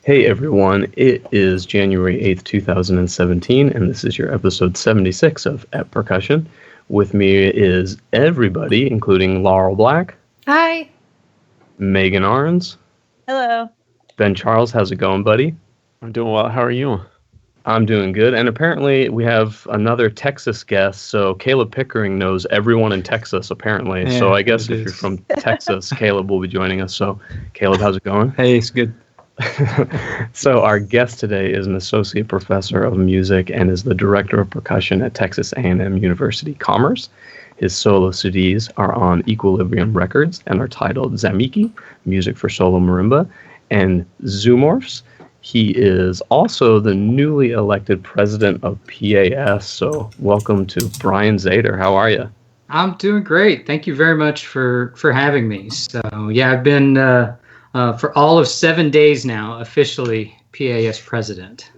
Hey everyone, it is January 8th, 2017, and this is your episode 76 of At Percussion. With me is everybody, including Laurel Black. Hi. Megan Arns. Hello. Ben Charles, how's it going, buddy? I'm doing well. How are you? I'm doing good, and apparently we have another Texas guest, so Caleb Pickering knows everyone in Texas, apparently. Yeah, so I guess if you're from Texas, Caleb will be joining us. So, Caleb, how's it going? Hey, it's good. So our guest today is an associate professor of music and is the director of percussion at Texas A&M University Commerce. His solo CDs are on Equilibrium Records and are titled Zamiki, Music for Solo Marimba, and Zoomorphs. He is also the newly elected president of PAS. So welcome to Brian Zator. How are you? I'm doing great. Thank you very much for having me. So yeah, I've been for all of 7 days now, officially PAS president.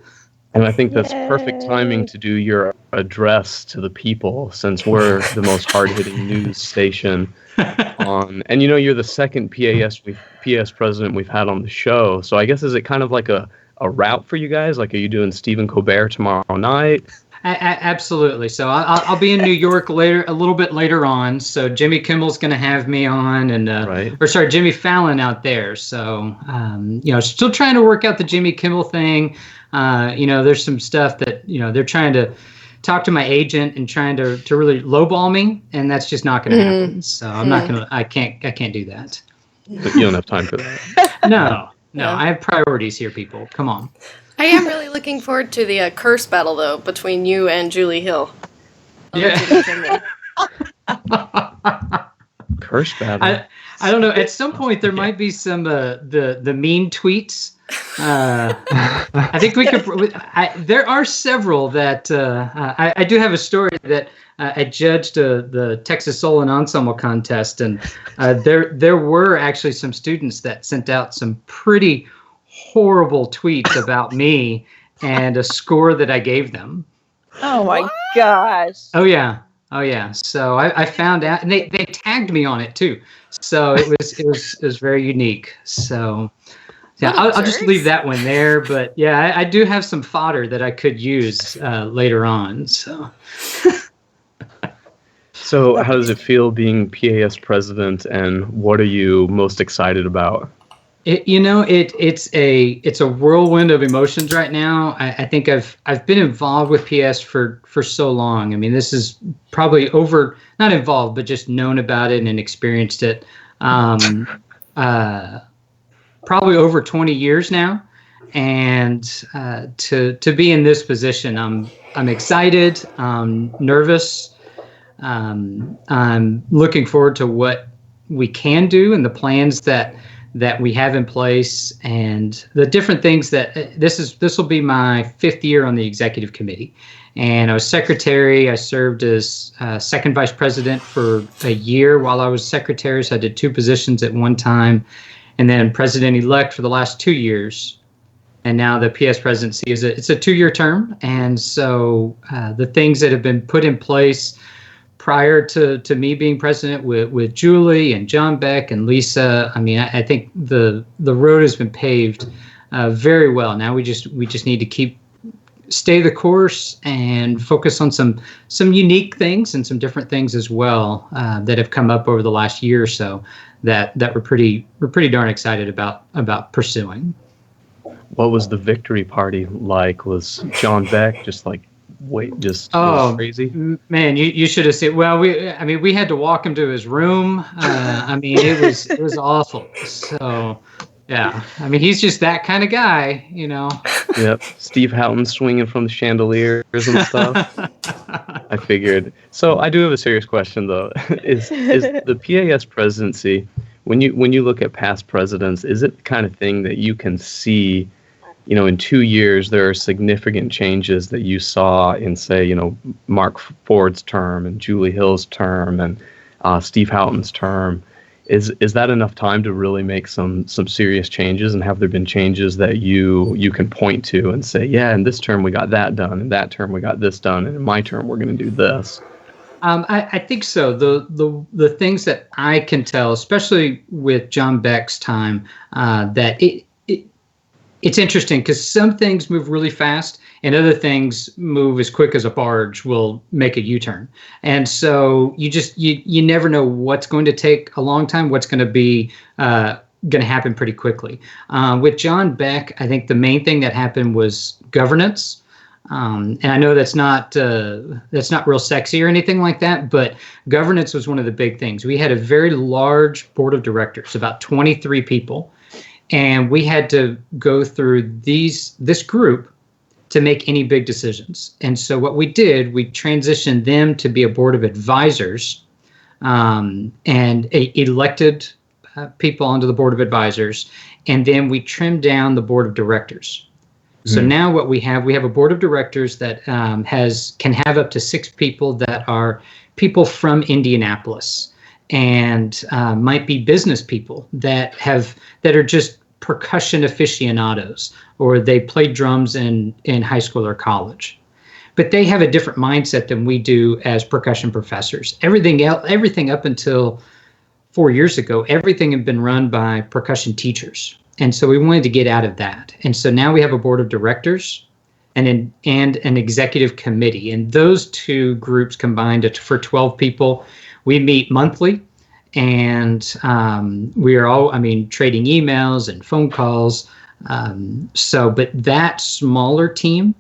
And I think that's perfect timing to do your address to the people, since we're the most hard-hitting news station on. And you're the second PAS president we've had on the show. So I guess, is it kind of like a route for you guys? Like, are you doing Stephen Colbert tomorrow night? Absolutely. So I'll be in New York later, a little bit later on. So Jimmy Kimmel's going to have me on, and Jimmy Fallon out there. So still trying to work out the Jimmy Kimmel thing. There's some stuff that they're trying to talk to my agent and trying to really lowball me, and that's just not going to happen. So I'm not going to. I can't do that. But you don't have time for that. No. I have priorities here, people. Come on. I am really looking forward to the curse battle, though, between you and Julie Hill. Yeah. Curse battle. I don't know. At some point, there might be some the mean tweets. I think we could. There are several that I do have a story that I judged the Texas Soul and Ensemble contest, and there were actually some students that sent out some pretty horrible tweets about me and a score that I gave them. Oh my gosh. Oh yeah. So I found out, and they tagged me on it too. So it was very unique. So yeah, I'll just leave that one there. But yeah, I do have some fodder that I could use later on. So how does it feel being PAS president, and what are you most excited about? It's a whirlwind of emotions right now. I think I've been involved with PS for so long. I mean, this is probably not involved, but just known about it and experienced it. Probably over 20 years now, and to be in this position, I'm excited. I'm nervous. I'm looking forward to what we can do and the plans that we have in place, and the different things that this will be my 5th year on the executive committee. And I was secretary. I served as second vice president for a year while I was secretary. So I did 2 positions at one time, and then president-elect for the last 2 years. And now the PS presidency it's a 2-year term. And so the things that have been put in place prior to me being president with Julie and John Beck and Lisa, I mean, I think the road has been paved very well. Now we just need to stay the course and focus on some unique things and some different things as well that have come up over the last year or so that we're pretty darn excited about pursuing. What was the victory party like? Was John Beck just like crazy? Man, you should have seen. Well, we had to walk him to his room. It was awful. So yeah, I mean, he's just that kind of guy, Yep. Steve Houghton swinging from the chandeliers and stuff. I figured. So I do have a serious question though. Is the PAS presidency, when you look at past presidents, is it the kind of thing that you can see, in 2 years, there are significant changes that you saw in, say, Mark Ford's term and Julie Hill's term and Steve Houghton's term? Is that enough time to really make some serious changes? And have there been changes that you can point to and say, yeah, in this term we got that done, in that term we got this done, and in my term we're going to do this? I think so. The things that I can tell, especially with John Beck's time, that it's interesting because some things move really fast and other things move as quick as a barge will make a U-turn. And so you never know what's going to take a long time, what's going to be going to happen pretty quickly. With John Beck, I think the main thing that happened was governance. And I know that's not real sexy or anything like that, but governance was one of the big things. We had a very large board of directors, about 23 people. And we had to go through this group to make any big decisions. And so what we did, we transitioned them to be a board of advisors and elected people onto the board of advisors. And then we trimmed down the board of directors. So now what we have a board of directors that can have up to 6 people that are people from Indianapolis and might be business people that are just percussion aficionados, or they played drums in high school or college. But they have a different mindset than we do as percussion professors. Everything up until 4 years ago, everything had been run by percussion teachers. And so we wanted to get out of that. And so now we have a board of directors and an executive committee. And those two groups combined for 12 people. We meet monthly. And we are all, trading emails and phone calls. But that smaller team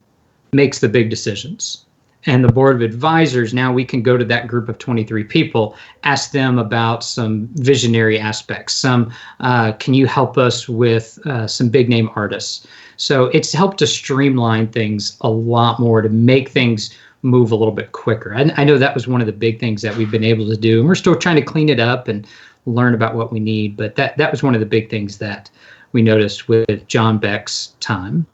makes the big decisions. And the board of advisors, now we can go to that group of 23 people, ask them about some visionary aspects. Can you help us with some big name artists? So it's helped to streamline things a lot more to make things move a little bit quicker. I know that was one of the big things that we've been able to do, and we're still trying to clean it up and learn about what we need. But that was one of the big things that we noticed with John Beck's time.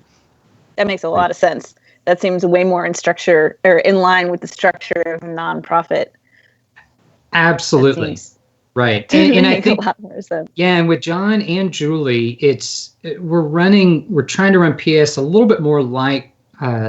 That makes a lot of sense. That seems way more in structure or in line with the structure of a nonprofit. Absolutely. Right. And I think a lot more sense. Yeah, and with John and Julie, we're trying to run PS a little bit more like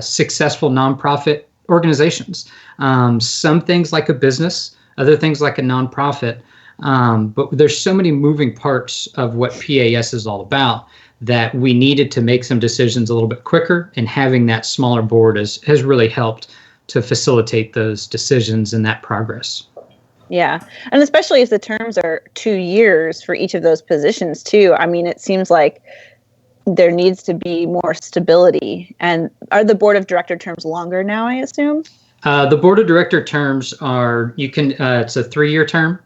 successful nonprofit organizations. Some things like a business, other things like a nonprofit. But there's so many moving parts of what PAS is all about that we needed to make some decisions a little bit quicker, and having that smaller board has really helped to facilitate those decisions and that progress. Yeah. And especially as the terms are 2 years for each of those positions too. It seems like there needs to be more stability. And are the board of director terms longer now, I assume? The board of director terms are, it's a 3-year term.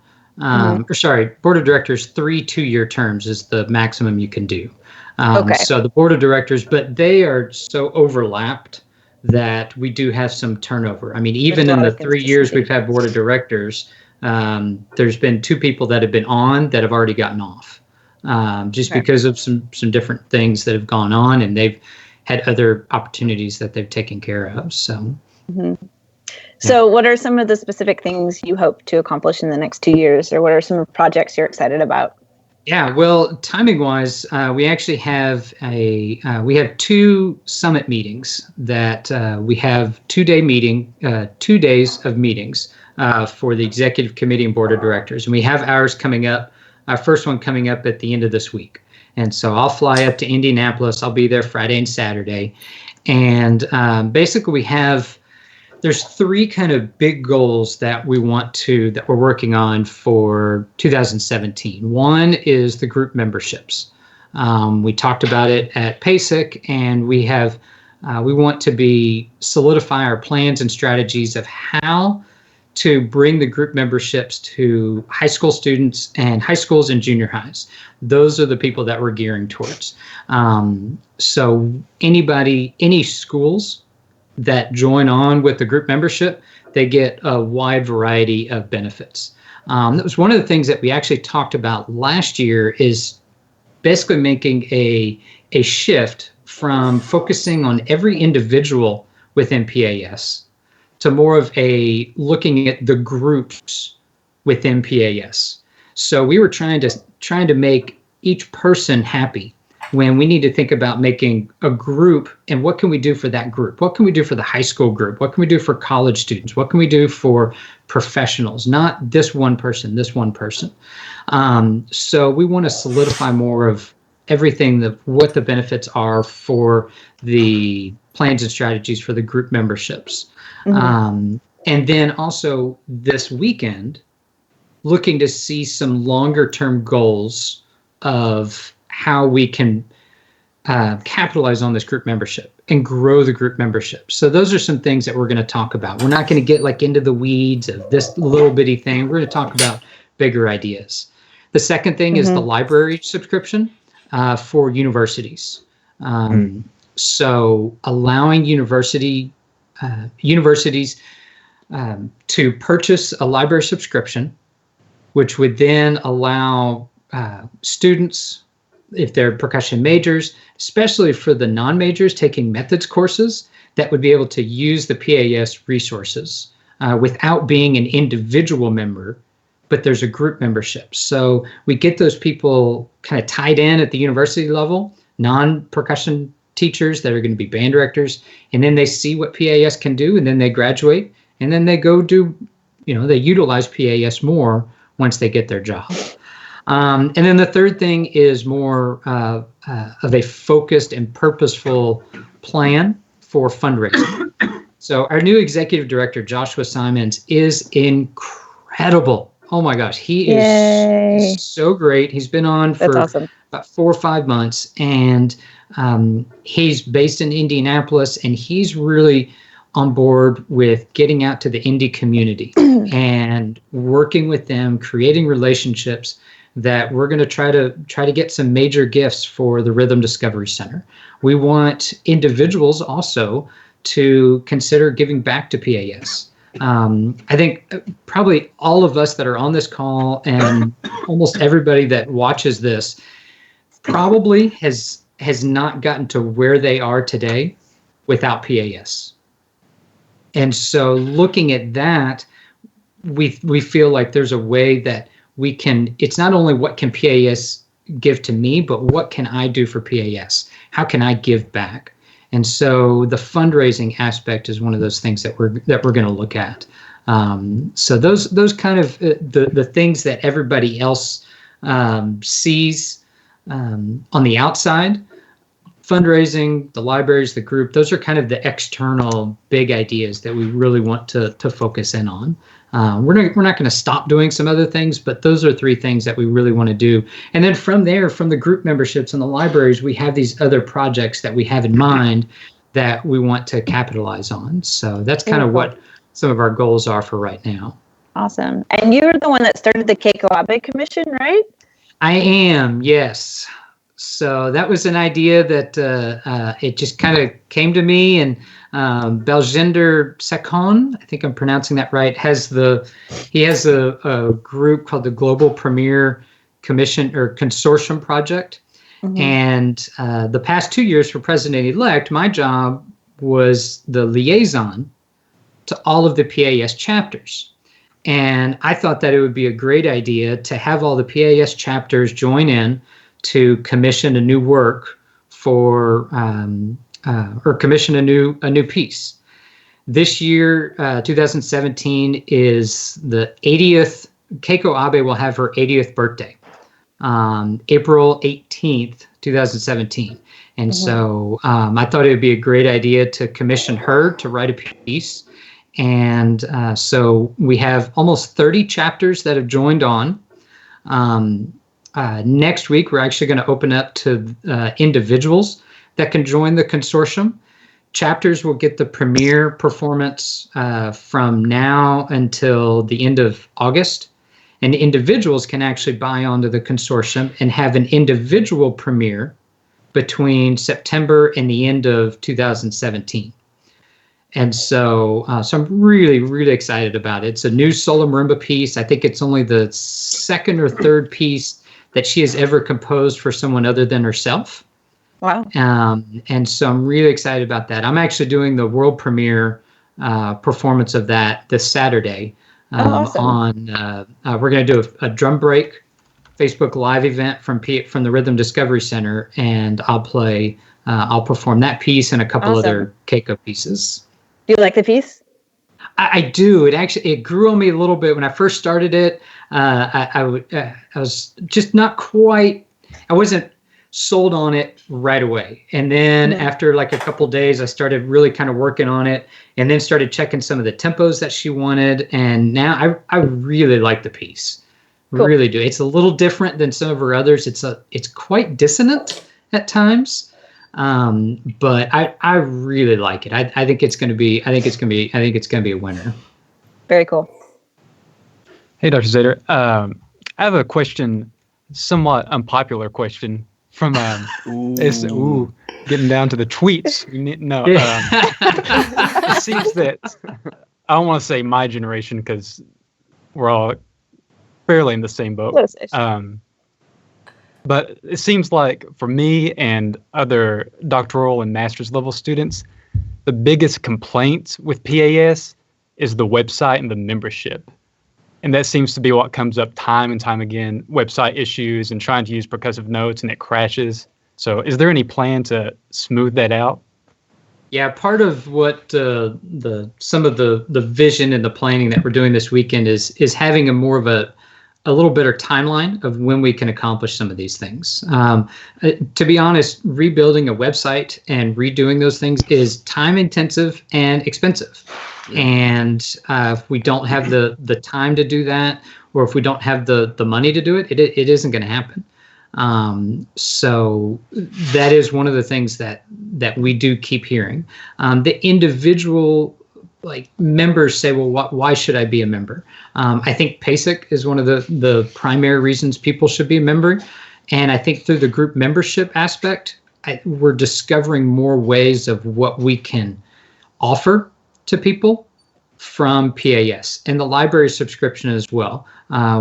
Board of directors, 3 2-year terms is the maximum you can do. Okay. So the board of directors, but they are so overlapped that we do have some turnover. Even in the 3 years we've had board of directors, there's been 2 people that have been on that have already gotten off, because of some different things that have gone on, and they've had other opportunities that they've taken care of. So. Mm-hmm. So what are some of the specific things you hope to accomplish in the next 2 years, or what are some projects you're excited about? Yeah, well, timing-wise, we actually have we have 2 summit meetings that we have 2-day meeting, 2 days of meetings for the executive committee and board of directors. And we have ours coming up, our first one coming up at the end of this week. And so I'll fly up to Indianapolis. I'll be there Friday and Saturday. And basically there's 3 kind of big goals that we're working on for 2017. One is the group memberships. We talked about it at PASIC, and we want to solidify our plans and strategies of how to bring the group memberships to high school students and high schools and junior highs. Those are the people that we're gearing towards. So any schools that join on with the group membership, they get a wide variety of benefits. That was one of the things that we actually talked about last year, is basically making a shift from focusing on every individual within PAS to more of looking at the groups within PAS. So we were trying to make each person happy, when we need to think about making a group and what can we do for that group? What can we do for the high school group? What can we do for college students? What can we do for professionals? Not this one person, this one person. So we want to solidify more of everything, what the benefits are for the plans and strategies for the group memberships. And then also this weekend, looking to see some longer term goals of how we can capitalize on this group membership and grow the group membership. So those are some things that we're going to talk about. We're not going to get like into the weeds of this little bitty thing. We're going to talk about bigger ideas. The second thing is the library subscription for universities. So allowing universities to purchase a library subscription, which would then allow students, if they're percussion majors, especially for the non-majors taking methods courses, that would be able to use the PAS resources without being an individual member, but there's a group membership. So we get those people kind of tied in at the university level, non-percussion teachers that are going to be band directors, and then they see what PAS can do, and then they graduate, and then they go do, they utilize PAS more once they get their job. And then the third thing is more of a focused and purposeful plan for fundraising. So our new executive director, Joshua Simons, is incredible. Oh my gosh, he is so great. He's been on for about 4 or 5 months, and he's based in Indianapolis, and he's really on board with getting out to the indie community and working with them, creating relationships that we're going to try to get some major gifts for the Rhythm Discovery Center. We want individuals also to consider giving back to PAS. I think probably all of us that are on this call and almost everybody that watches this probably has not gotten to where they are today without PAS. And so looking at that, we feel like there's a way that we can, it's not only what can PAS give to me, but what can I do for PAS? How can I give back? And so the fundraising aspect is one of those things that we're going to look at. So those kind of the things that everybody else sees on the outside, fundraising, the libraries, the group, those are kind of the external big ideas that we really want to focus in on. We're not going to stop doing some other things, but those are 3 things that we really want to do. And then from there, from the group memberships and the libraries, we have these other projects that we have in mind that we want to capitalize on. So that's kind of what some of our goals are for right now. Awesome. And you're the one that started the Keiko Abe Commission, right? I am, yes. So that was an idea that it just kind of came to me, and Belginder Secon, I think I'm pronouncing that right, he has a group called the Global Premier Commission or Consortium Project. And the past 2 years for President-elect, my job was the liaison to all of the PAS chapters. And I thought that it would be a great idea to have all the PAS chapters join in to commission a new work for or commission a new piece. This year, 2017, is the 80th. Keiko Abe will have her 80th birthday, April 18th, 2017. And so I thought it would be a great idea to commission her to write a piece. And so we have almost 30 chapters that have joined on. Next week, we're actually going to open up to individuals that can join the consortium. Chapters will get the premiere performance from now until the end of August. And individuals can actually buy onto the consortium and have an individual premiere between September and the end of 2017. And so I'm really, really excited about it. It's a new solo marimba piece. I think it's only the 2nd or 3rd piece that she has ever composed for someone other than herself. Wow. And so I'm really excited about that. I'm actually doing the world premiere performance of that this Saturday. Awesome. We're going to do a drum break Facebook Live event from the Rhythm Discovery Center, and I'll perform that piece and a couple other Keiko pieces. Do you like the piece? I do. It grew on me a little bit when I first started it. I was just not quite. I wasn't sold on it right away. And then after like a couple days, I started really kind of working on it, and then started checking some of the tempos that she wanted. And now I really like the piece. Cool. Really do. It's a little different than some of her others. It's quite dissonant at times. But I really like it. I think it's going to be a winner. Very cool. Hey, Dr. Zator. I have a question, somewhat unpopular question from getting down to the tweets. It seems that I don't want to say my generation because we're all fairly in the same boat. But it seems like for me and other doctoral and master's level students, the biggest complaint with PAS is the website and the membership. And that seems to be what comes up time and time again, website issues and trying to use percussive notes and it crashes. So is there any plan to smooth that out? Yeah, part of what some of the vision and the planning that we're doing this weekend is having a more of a little better timeline of when we can accomplish some of these things. To be honest, rebuilding a website and redoing those things is time intensive and expensive. And if we don't have the time to do that, or if we don't have the money to do it, it isn't going to happen. So that is one of the things that we do keep hearing. The individual members say, well, why should I be a member? I think PASIC is one of the primary reasons people should be a member. And I think through the group membership aspect, we're discovering more ways of what we can offer to people from PAS, and the library subscription as well.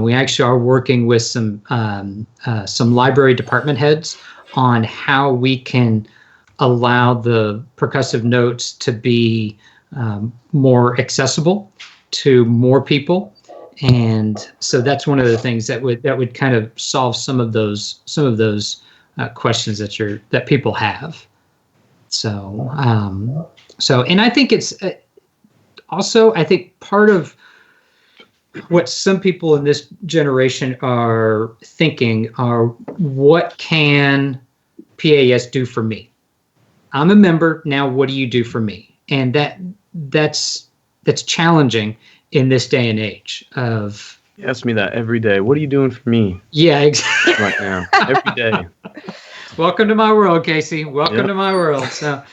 We actually are working with some library department heads on how we can allow the percussive notes to be more accessible to more people. And so that's one of the things that would kind of solve some of those questions that people have. So and I think it's also, I think part of what some people in this generation are thinking are, what can PAS do for me? I'm a member now. What do you do for me? And that's challenging in this day and age of. You ask me that every day. What are you doing for me? Yeah, exactly. Right now, every day. Welcome to my world, Casey. Welcome to my world. So,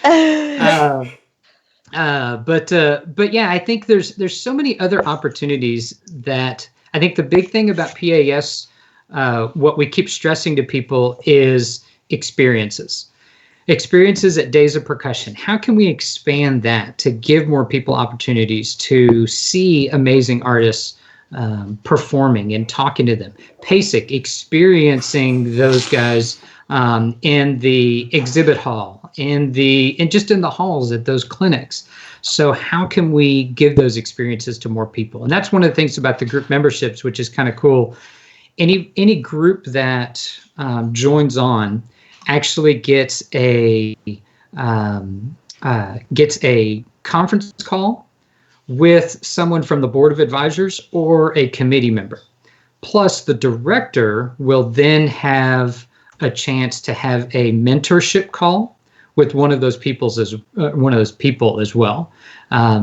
but yeah, I think there's so many other opportunities that I think the big thing about PAS, what we keep stressing to people is experiences at Days of Percussion. How can we expand that to give more people opportunities to see amazing artists performing and talking to them? PASIC, experiencing those guys in the exhibit hall, and just in the halls at those clinics. So how can we give those experiences to more people? And that's one of the things about the group memberships, which is kind of cool. Any group that joins on actually gets a conference call with someone from the board of advisors or a committee member. Plus, the director will then have a chance to have a mentorship call with one of those people as well.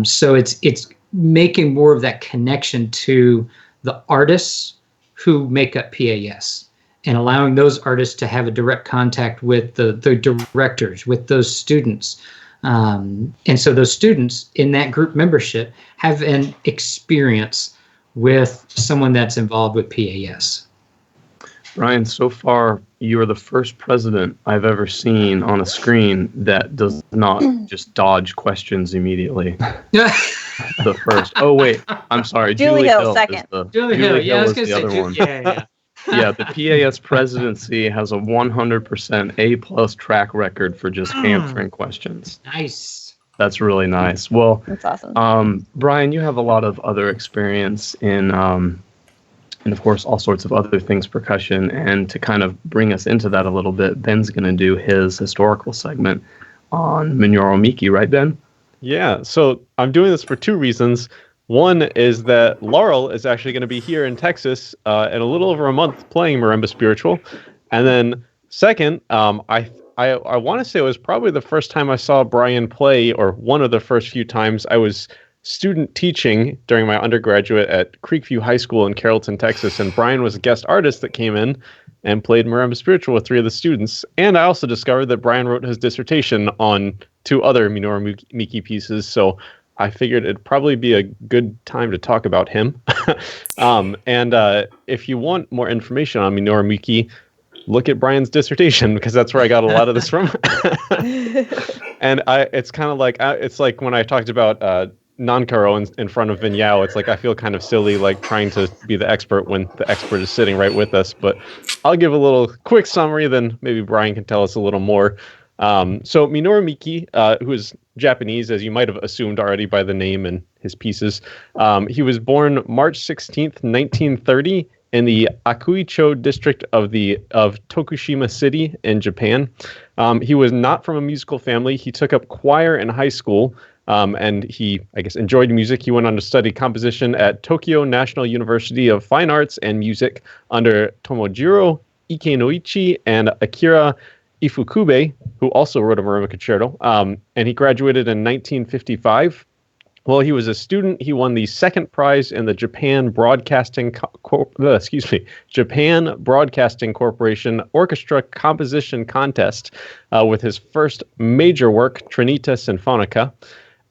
So it's making more of that connection to the artists who make up PAS, and allowing those artists to have a direct contact with the directors, with those students. And so those students in that group membership have an experience with someone that's involved with PAS. Brian, so far, you are the first president I've ever seen on a screen that does not just dodge questions immediately. The first. Oh, wait. I'm sorry. Julie Hill, second. Julie Hill, yeah, I was going to say, one. Yeah. Yeah, the PAS presidency has a 100% A+ track record for just answering questions. Nice. That's really nice. Well, that's awesome. Brian, you have a lot of other experience in, and of course, all sorts of other things, percussion. And to kind of bring us into that a little bit, Ben's going to do his historical segment on Minoru Miki, right, Ben? Yeah, so I'm doing this for two reasons. One is that Laurel is actually going to be here in Texas in a little over a month playing Marimba Spiritual. And then Second, I want to say it was probably the first time I saw Brian play, or one of the first few times. I was student teaching during my undergraduate at Creekview High School in Carrollton, Texas, and Brian was a guest artist that came in and played Marimba Spiritual with 3 of the students. And I also discovered that Brian wrote his dissertation on 2 other Minoru Miki pieces, so I figured it'd probably be a good time to talk about him. If you want more information on Minoru Miki, look at Brian's dissertation, because that's where I got a lot of this from. And it's kind of like, it's like when I talked about Nankaro in front of Vinyao, it's like I feel kind of silly like trying to be the expert when the expert is sitting right with us. But I'll give a little quick summary, then maybe Brian can tell us a little more. So Minoru Miki, who is Japanese, as you might have assumed already by the name and his pieces, he was born March 16th, 1930, in the Akuicho district of Tokushima City in Japan. He was not from a musical family. He took up choir in high school, and he, I guess, enjoyed music. He went on to study composition at Tokyo National University of Fine Arts and Music under Tomojiro Ikenoichi and Akira Ifukube, who also wrote a Marimba concerto, and he graduated in 1955. While he was a student, he won the 2nd prize in the Japan Broadcasting Corporation Orchestra Composition Contest with his first major work, Trinita Sinfonica.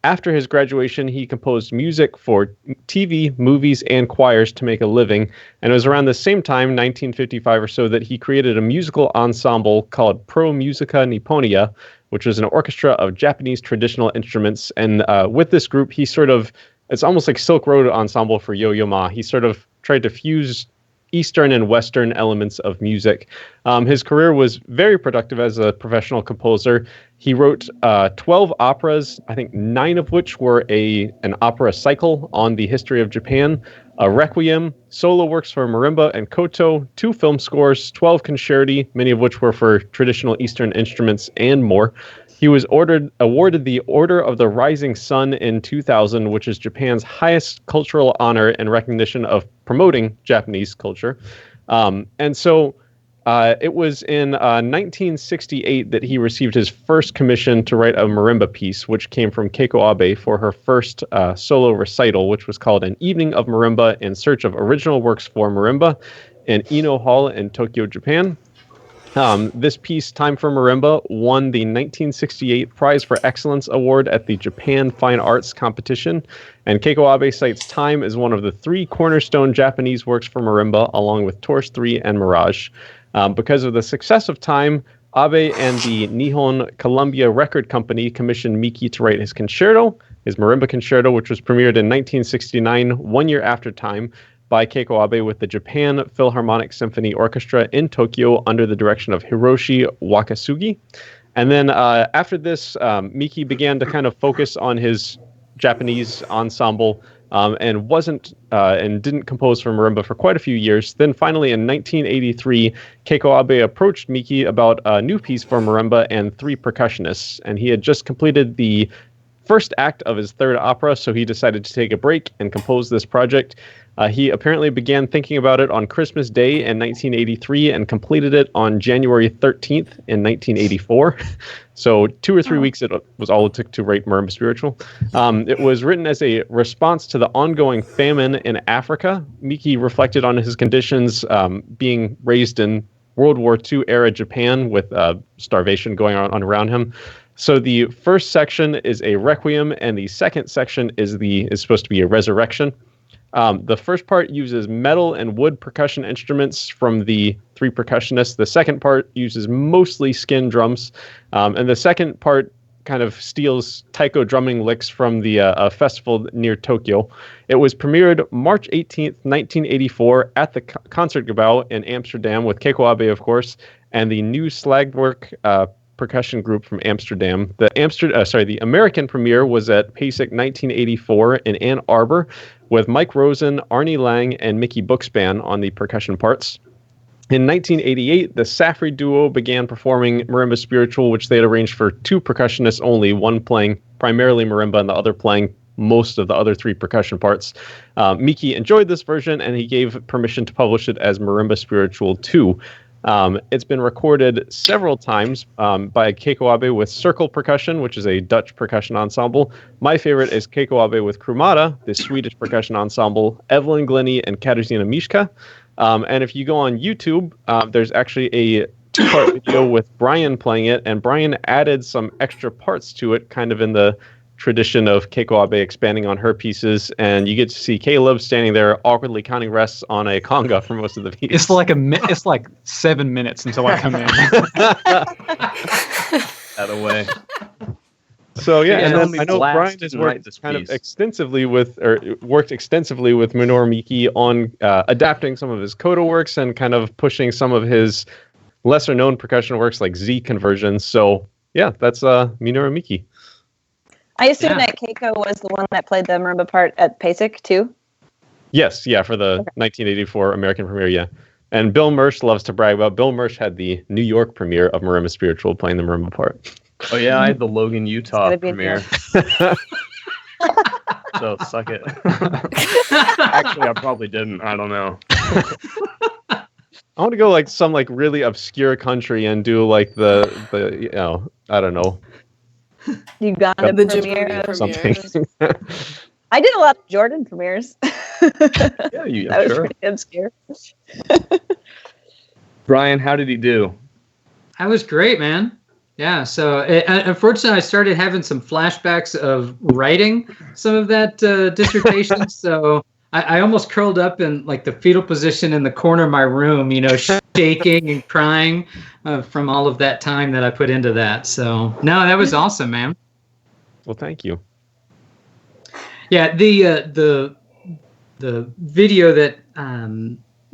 After his graduation, he composed music for TV, movies, and choirs to make a living. And it was around the same time, 1955 or so, that he created a musical ensemble called Pro Musica Nipponia, which was an orchestra of Japanese traditional instruments. And with this group, it's almost like Silk Road Ensemble for Yo-Yo Ma. He sort of tried to fuse Eastern and Western elements of music. His career was very productive as a professional composer. He wrote 12 operas, I think 9 of which were an opera cycle on the history of Japan, a requiem, solo works for marimba and koto, 2 film scores, 12 concerti, many of which were for traditional Eastern instruments, and more. He was awarded the Order of the Rising Sun in 2000, which is Japan's highest cultural honor and recognition of promoting Japanese culture. It was in 1968 that he received his first commission to write a marimba piece, which came from Keiko Abe for her first solo recital, which was called An Evening of Marimba in Search of Original Works for Marimba in Ino Hall in Tokyo, Japan. This piece, Time for Marimba, won the 1968 Prize for Excellence Award at the Japan Fine Arts Competition, and Keiko Abe cites Time as one of the 3 cornerstone Japanese works for marimba, along with Torch 3 and Mirage. Because of the success of Time, Abe and the Nihon Columbia Record Company commissioned Miki to write his concerto, his marimba concerto, which was premiered in 1969, 1 year after Time, by Keiko Abe with the Japan Philharmonic Symphony Orchestra in Tokyo under the direction of Hiroshi Wakasugi. And then after this, Miki began to kind of focus on his Japanese ensemble and didn't compose for marimba for quite a few years. Then finally in 1983, Keiko Abe approached Miki about a new piece for marimba and 3 percussionists, and he had just completed the first act of his 3rd opera, so he decided to take a break and compose this project. He apparently began thinking about it on Christmas Day in 1983 and completed it on January 13th in 1984. So 2 or 3 weeks it was all it took to write Marimba Spiritual. It was written as a response to the ongoing famine in Africa. Miki reflected on his conditions being raised in World War II era Japan with starvation going on around him. So the first section is a requiem, and the second section is supposed to be a resurrection. The first part uses metal and wood percussion instruments from the 3 percussionists. The second part uses mostly skin drums. And the second part kind of steals taiko drumming licks from the festival near Tokyo. It was premiered March 18th, 1984 at the Concertgebouw in Amsterdam with Keiko Abe, of course, and the New Slagwerk percussion group from Amsterdam. The American premiere was at PASIC 1984 in Ann Arbor with Mike Rosen, Arnie Lang, and Mickey Bookspan on the percussion parts. In 1988, the Safri duo began performing Marimba Spiritual, which they had arranged for 2 percussionists only, one playing primarily marimba and the other playing most of the other 3 percussion parts. Miki enjoyed this version, and he gave permission to publish it as Marimba Spiritual 2. It's been recorded several times by Keiko Abe with Circle Percussion, which is a Dutch percussion ensemble. My favorite is Keiko Abe with Krumada, the Swedish percussion ensemble, Evelyn Glennie, and Katarzyna Miszka. And if you go on YouTube, there's actually a 2-part video with Brian playing it, and Brian added some extra parts to it, kind of in the tradition of Keiko Abe expanding on her pieces, and you get to see Caleb standing there awkwardly counting rests on a conga for most of the piece. It's like 7 minutes until I come in. Out of way. So yeah, and then I know blast Brian has and write worked this kind of piece. extensively with Minoru Miki on adapting some of his coda works and kind of pushing some of his lesser known percussion works like Z conversions. So yeah, that's Minoru Miki. I assume that Keiko was the one that played the marimba part at PASIC too. Yes, yeah, for the 1984 American premiere, yeah. And Bill Mursch loves to brag about. Bill Mursch had the New York premiere of Marimba Spiritual, playing the marimba part. Oh yeah, I had the Logan, Utah Gotta be in premiere. So suck it. Actually, I probably didn't. I don't know. I want to go like some like really obscure country and do like the you know, I don't know, Uganda The premiere. Djibouti of- something. I did a lot of Jordan premieres. Yeah, That was sure. pretty obscure. Brian, how did he do? I was great, man. Yeah. So unfortunately, I started having some flashbacks of writing some of that dissertation. So I almost curled up in like the fetal position in the corner of my room, you know, shaking and crying from all of that time that I put into that. So no, that was awesome, man. Well, thank you. Yeah, the video that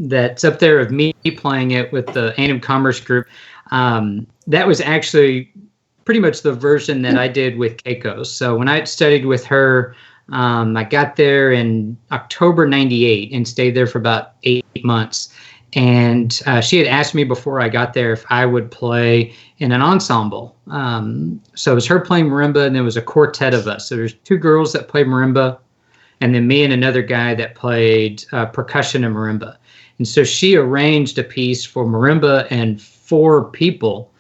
that's up there of me playing it with the Anim Commerce Group, that was actually pretty much the version that I did with Keiko. So when I studied with her, I got there in October '98 and stayed there for about 8 months. And she had asked me before I got there if I would play in an ensemble. So it was her playing marimba, and there was a quartet of us. So there's 2 girls that played marimba, and then me and another guy that played percussion and marimba. And so she arranged a piece for marimba and 4 people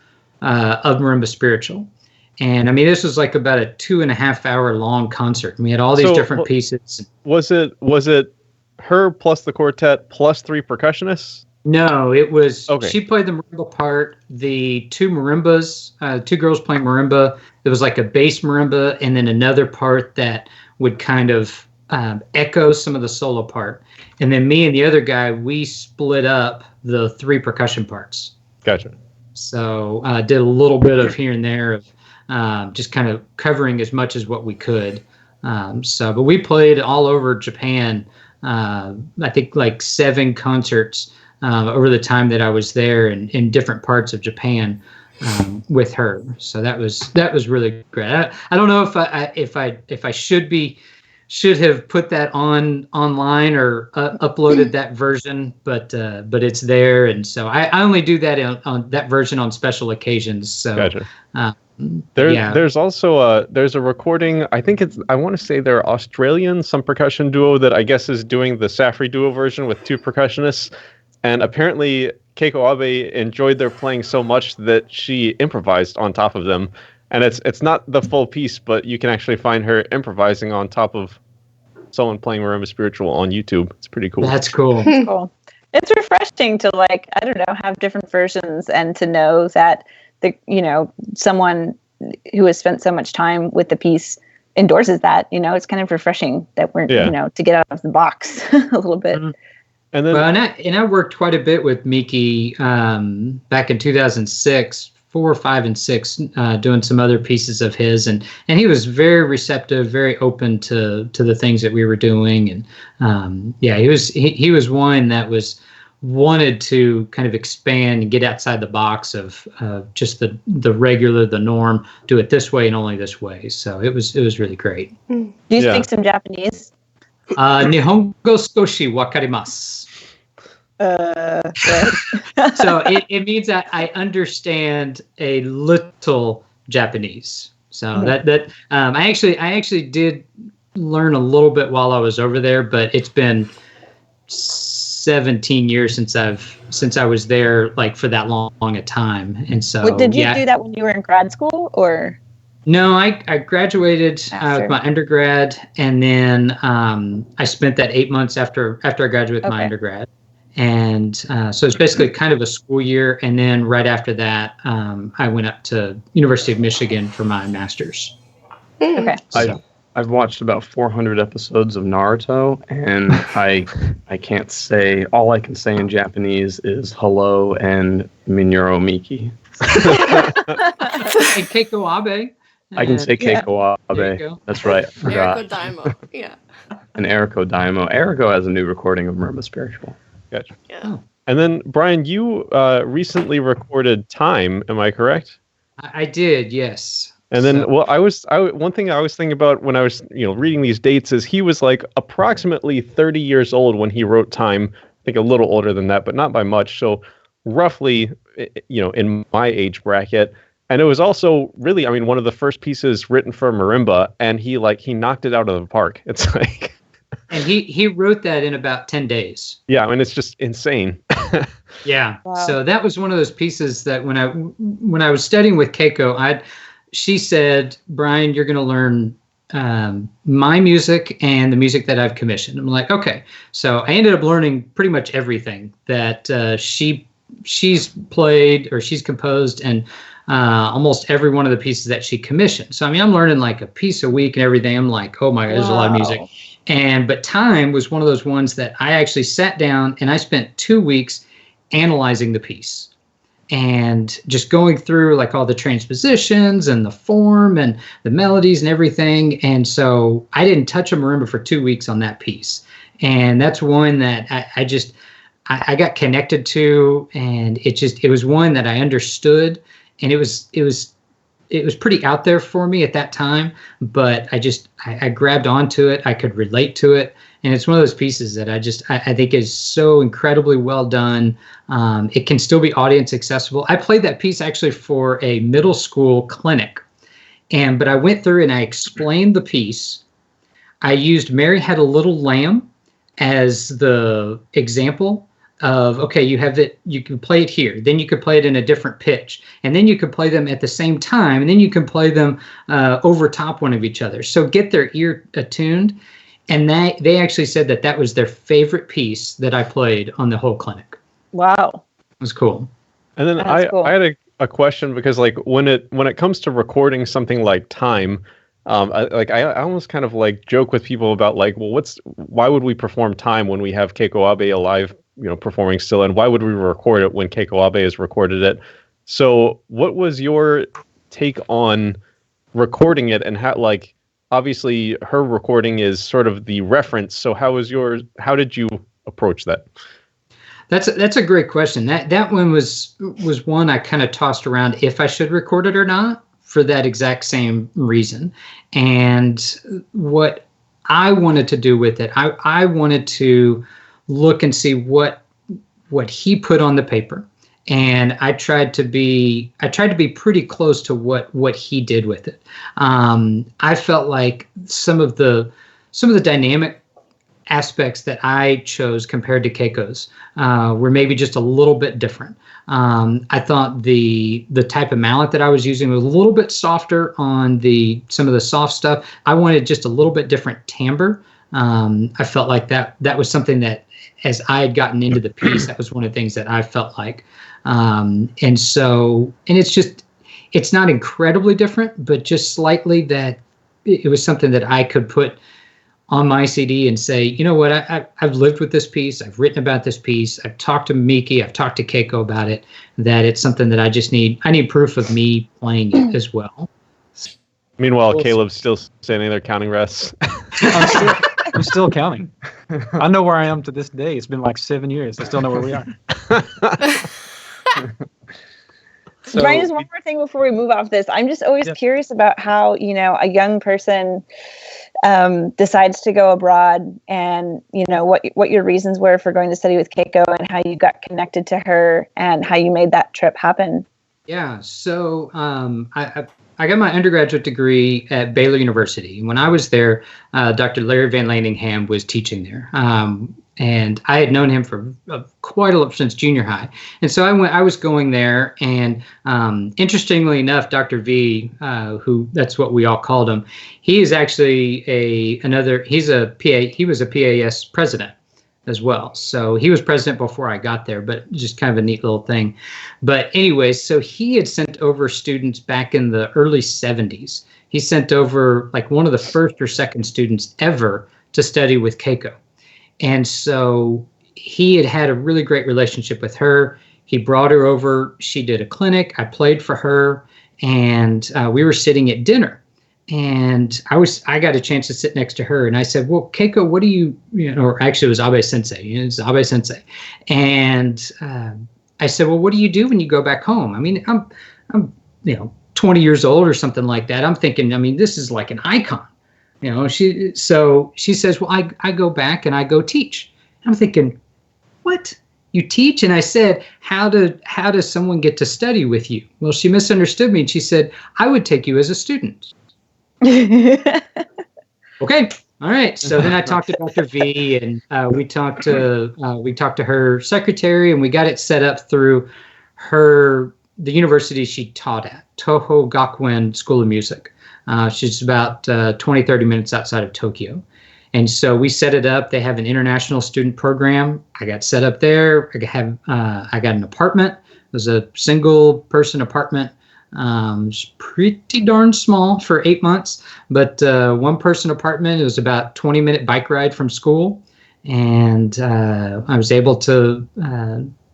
of Marimba Spiritual. And I mean, this was like about a 2.5 hour long concert. And we had all these different pieces. Was it her plus the quartet plus 3 percussionists? No, it was, Okay. She played the marimba part, the 2 marimbas, 2 girls playing marimba. There was like a bass marimba and then another part that would kind of echo some of the solo part. And then me and the other guy, we split up the 3 percussion parts. Gotcha. So did a little bit of here and there of just kind of covering as much as what we could. But we played all over Japan. I think like 7 concerts over the time that I was there in different parts of Japan with her. So that was really great. I don't know if I should have put that online or uploaded that version, but it's there, and so I only do that on that version on special occasions. So Gotcha. There's also there's a recording. I want to say they're Australian, some percussion duo that I guess is doing the Safri duo version with 2 percussionists, and apparently Keiko Abe enjoyed their playing so much that she improvised on top of them. And it's not the full piece, but you can actually find her improvising on top of someone playing Marimba Spiritual on YouTube. It's pretty cool. That's cool. Cool. It's refreshing to have different versions and to know that someone who has spent so much time with the piece endorses that. It's kind of refreshing that we're to get out of the box a little bit. Mm-hmm. And then, and I worked quite a bit with Miki back in 2006. 4, 5, and 6, doing some other pieces of his, and he was very receptive, very open to the things that we were doing, and he was one that wanted to kind of expand and get outside the box of just the regular, the norm, do it this way and only this way. So it was really great. Do you speak some Japanese? Nihongo skoshi wakarimasu. So it means that I understand a little Japanese. So that I actually did learn a little bit while I was over there, but it's been 17 years since I was there, like for that long a time. And so, Did you do that when you were in grad school, or? No, I graduated with my undergrad, and then I spent that 8 months after I graduated with my undergrad. And so it's basically kind of a school year. And then right after that, I went up to University of Michigan for my master's. Okay. So, I've watched about 400 episodes of Naruto, and I can't say, all I can say in Japanese is hello and Minoru Miki. and Keiko Abe. I can say Keiko Abe. That's right. I forgot. Eriko Daimo. Yeah. And Eriko Daimo. Eriko has a new recording of Marimba Spiritual. Gotcha. Yeah. Oh. And then, Brian, you recently recorded Time, am I correct? I did, yes. And then, one thing I was thinking about when I was, reading these dates is he was like approximately 30 years old when he wrote Time. I think a little older than that, but not by much. So roughly, in my age bracket. And it was also really, one of the first pieces written for marimba, and he knocked it out of the park. It's like, and he wrote that in about 10 days. Yeah, it's just insane. Yeah. Wow. So that was one of those pieces that when I was studying with Keiko, she said, Brian, you're going to learn my music and the music that I've commissioned. I'm like, okay. So I ended up learning pretty much everything that she's played or she's composed, and almost every one of the pieces that she commissioned. So I'm learning like a piece a week and everything. I'm like, oh my God, there's a lot of music. But Time was one of those ones that I actually sat down and I spent 2 weeks analyzing the piece and just going through like all the transpositions and the form and the melodies and everything. And so I didn't touch a marimba for 2 weeks on that piece. And that's one that I got connected to, and it was one that I understood, and it was pretty out there for me at that time, but I grabbed onto it. I could relate to it. And it's one of those pieces that I think is so incredibly well done. It can still be audience accessible. I played that piece actually for a middle school clinic, but I went through and I explained the piece. I used Mary Had a Little Lamb as the example of, okay, you can play it here, then you could play it in a different pitch, and then you could play them at the same time, and then you can play them over top one of each other. So get their ear attuned. And they actually said that was their favorite piece that I played on the whole clinic. Wow. It was cool. And then Cool. I had a question, because like when it comes to recording something like Time, I almost kind of like joke with people about like, well, why would we perform Time when we have Keiko Abe alive, performing still, and why would we record it when Keiko Abe has recorded it? So what was your take on recording it, and how, like, obviously her recording is sort of the reference. So how did you approach that? That's a great question. That one was one I kind of tossed around if I should record it or not, for that exact same reason. And what I wanted to do with it, I wanted to look and see what he put on the paper. And I tried to be pretty close to what he did with it. I felt like some of the dynamic aspects that I chose compared to Keiko's were maybe just a little bit different. I thought the type of mallet that I was using was a little bit softer on some of the soft stuff. I wanted just a little bit different timbre. I felt like that was something that, as I had gotten into the piece, that was one of the things that I felt like. And it's not incredibly different, but just slightly, that it was something that I could put on my CD and say, you know what, I've lived with this piece, I've written about this piece, I've talked to Miki, I've talked to Keiko about it, that it's something that I need proof of me playing it as well. Meanwhile, Caleb's still standing there counting rests. I'm still counting. I know where I am to this day. It's been like 7 years. I still know where we are. So, Brian, just one more thing before we move off this. I'm just always curious about how, a young person decides to go abroad, and, what your reasons were for going to study with Keiko, and how you got connected to her, and how you made that trip happen. Yeah. So I got my undergraduate degree at Baylor University. When I was there, Dr. Larry Van Laningham was teaching there. and I had known him for quite a lot since junior high. And so I was going there, and interestingly enough, Dr. V, who that's what we all called him, he is actually he was a PAS president as well. So he was president before I got there, but just kind of a neat little thing. But anyway, so he had sent over students back in the early 70s. He sent over like one of the first or second students ever to study with Keiko. And so he had a really great relationship with her. He brought her over. She did a clinic. I played for her, and we were sitting at dinner. And I got a chance to sit next to her, and I said, "Well, Keiko, what do you or actually it was Abe Sensei. It's Abe Sensei." And I said, "Well, what do you do when you go back home?" I mean, I'm 20 years old or something like that. I'm thinking, I mean, this is like an icon. She says, "Well, I go back and I go teach." I'm thinking, "What? You teach?" And I said, how does someone get to study with you?" Well, she misunderstood me, and she said, "I would take you as a student." Okay. All right. So then I talked to Dr. V, and we talked to her secretary, and we got it set up through the university she taught at, Toho Gakuen School of Music. She's about 20, 30 minutes outside of Tokyo. And so we set it up. They have an international student program. I got set up there. I got an apartment. It was a single person apartment. It's pretty darn small for 8 months, but one person apartment. It was about 20-minute bike ride from school. And I was able to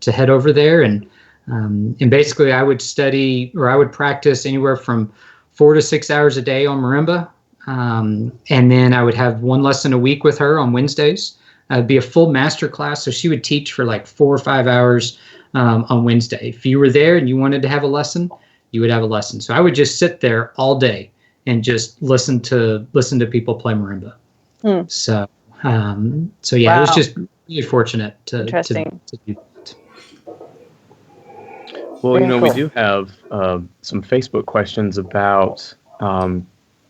head over there, and basically I would study, or I would practice anywhere from 4 to 6 hours a day on marimba. And then I would have one lesson a week with her on Wednesdays. It'd be a full master class. So she would teach for like 4 or 5 hours on Wednesday. If you were there and you wanted to have a lesson, you would have a lesson. So I would just sit there all day and just listen to people play marimba. So yeah, wow. I was just really fortunate to do that. Well, cool. We do have some Facebook questions about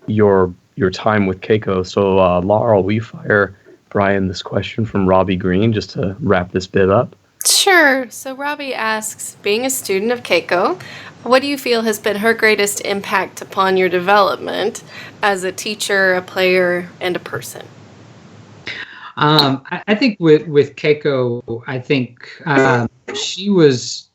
your time with Keiko. So, Laurel, will you fire Brian this question from Robbie Green just to wrap this bit up? Sure. So Robbie asks, being a student of Keiko, what do you feel has been her greatest impact upon your development as a teacher, a player, and a person? I think with Keiko, I think she was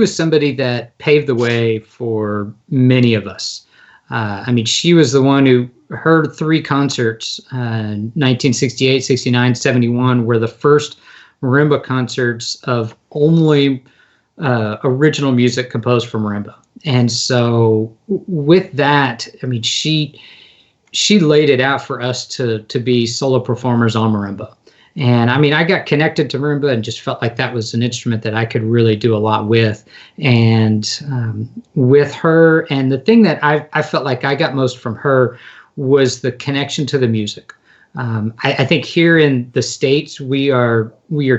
somebody that paved the way for many of us. I mean, she was the one who, her 3 concerts, 1968, 69, 71, were the first marimba concerts of only original music composed for marimba. And so with that, I mean, she laid it out for us to be solo performers on marimba. And I mean, I got connected to marimba and just felt like that was an instrument that I could really do a lot with. And with her, and the thing that I felt like I got most from her was the connection to the music. I think here in the States, we are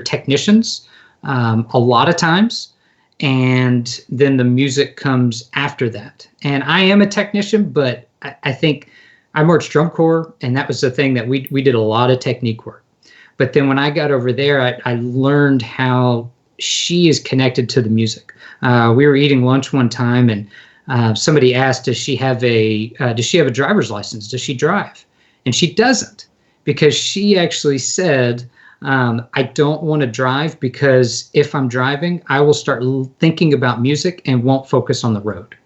technicians a lot of times, and then the music comes after that. And I am a technician, but I think I marched drum corps, and that was the thing that we did a lot of technique work. But then when I got over there, I learned how she is connected to the music. We were eating lunch one time, and somebody asked, does she have a driver's license? Does she drive? And she doesn't, because she actually said, I don't want to drive because if I'm driving, I will start thinking about music and won't focus on the road.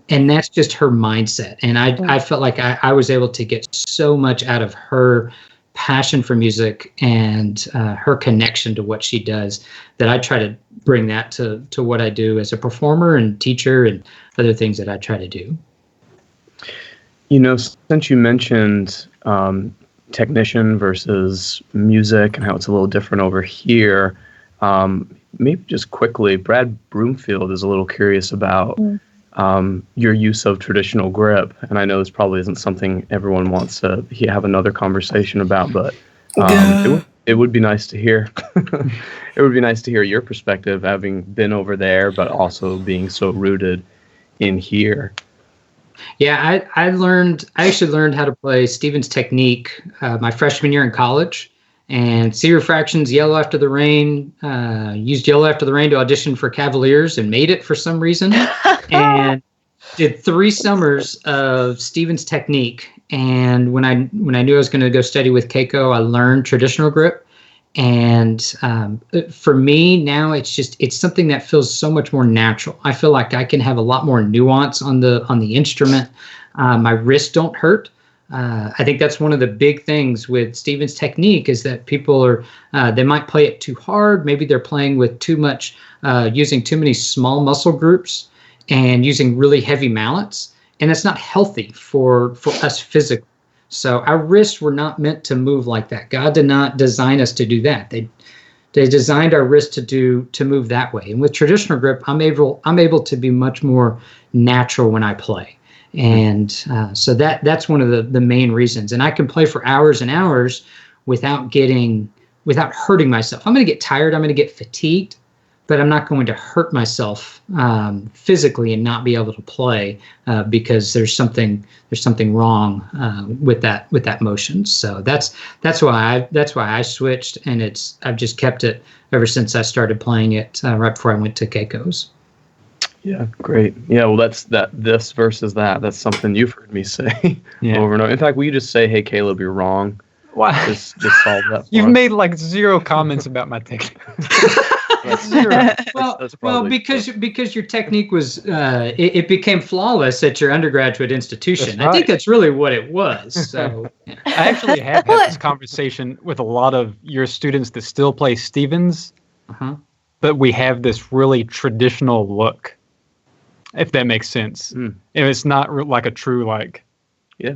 And that's just her mindset. And I felt like I was able to get so much out of her passion for music and her connection to what she does, that I try to bring that to what I do as a performer and teacher and other things that I try to do. Since you mentioned technician versus music and how it's a little different over here, maybe just quickly, Brad Broomfield is a little curious about your use of traditional grip, and I know this probably isn't something everyone wants to have another conversation about, but it would be nice to hear. It would be nice to hear your perspective, having been over there, but also being so rooted in here. Yeah, I actually learned how to play Stevens technique my freshman year in college, And C Refractions, Yellow After the Rain, used Yellow After the Rain to audition for Cavaliers and made it for some reason. And did 3 summers of Stevens technique. And when I knew I was going to go study with Keiko, I learned traditional grip. And for me now, it's something that feels so much more natural. I feel like I can have a lot more nuance on the instrument. My wrists don't hurt. I think that's one of the big things with Stevens technique is that people are they might play it too hard. Maybe they're playing with too much, using too many small muscle groups and using really heavy mallets, and that's not healthy for us physically. So our wrists were not meant to move like that. God did not design us to do that. They designed our wrists to move that way. And with traditional grip, I'm able to be much more natural when I play. And so that's one of the main reasons. And I can play for hours and hours without hurting myself. I'm going to get tired. I'm going to get fatigued, but I'm not going to hurt myself physically and not be able to play because there's something wrong with that motion. So that's why I switched, and I've just kept it ever since I started playing it right before I went to Keiko's. Yeah, great. Yeah, well, this versus that. That's something you've heard me say over and over. In fact, will you just say, "Hey, Caleb, you're wrong"? Why? Just solve that. You've made like 0 comments about my technique. Well, because your technique was it became flawless at your undergraduate institution. Right. I think that's really what it was. So I actually have had this conversation with a lot of your students that still play Stevens, but we have this really traditional look. If that makes sense, and it's not like a true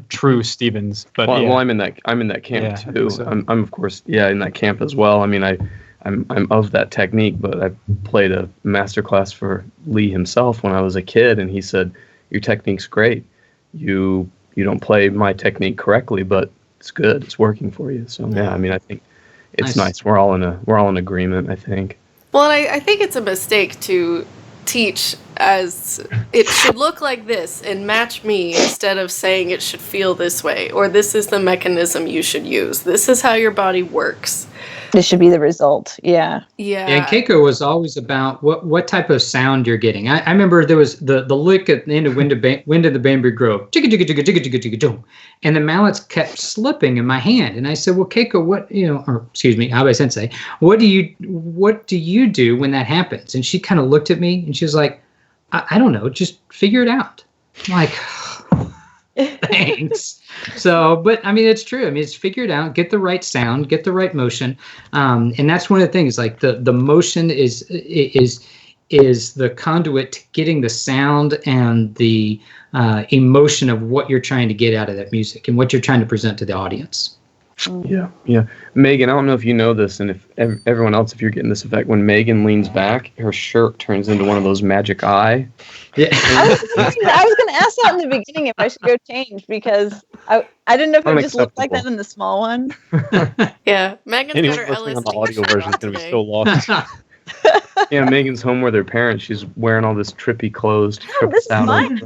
true Stevens. But well, I'm in that camp too. So. I'm of course in that camp as well. I mean I'm of that technique, but I played a master class for Lee himself when I was a kid, and he said, "Your technique's great. You don't play my technique correctly, but it's good. It's working for you." So I mean I think it's nice. We're all in agreement. I think. Well, I think it's a mistake to teach as it should look like this and match me instead of saying it should feel this way or this is the mechanism you should use. This is how your body works. This should be the result. Yeah. And Keiko was always about what type of sound you're getting. I remember there was the lick at the end of Wind of the Banbury Grove, jigga jigga jigga jigga jigga jigga jigga, and the mallets kept slipping in my hand. And I said, "Well, Keiko, Abe Sensei, what do you do when that happens?" And she kind of looked at me and she was like, I don't know, just figure it out. I'm like, thanks. So, but I mean, it's true. I mean, it's figure it out, get the right sound, get the right motion. And that's one of the things, like the motion is the conduit to getting the sound and the emotion of what you're trying to get out of that music and what you're trying to present to the audience. Yeah. Megan, I don't know if you know this, and if everyone else, if you're getting this effect, when Megan leans back, her shirt turns into one of those magic eye. Yeah. I was going to ask that in the beginning if I should go change, because I didn't know if it would just look like that in the small one. Yeah, Megan's Anyone got her listening on the LSD audio shirt version on is going to be today. so lost. Yeah, Megan's home with her parents. She's wearing all this trippy clothes. This is mine.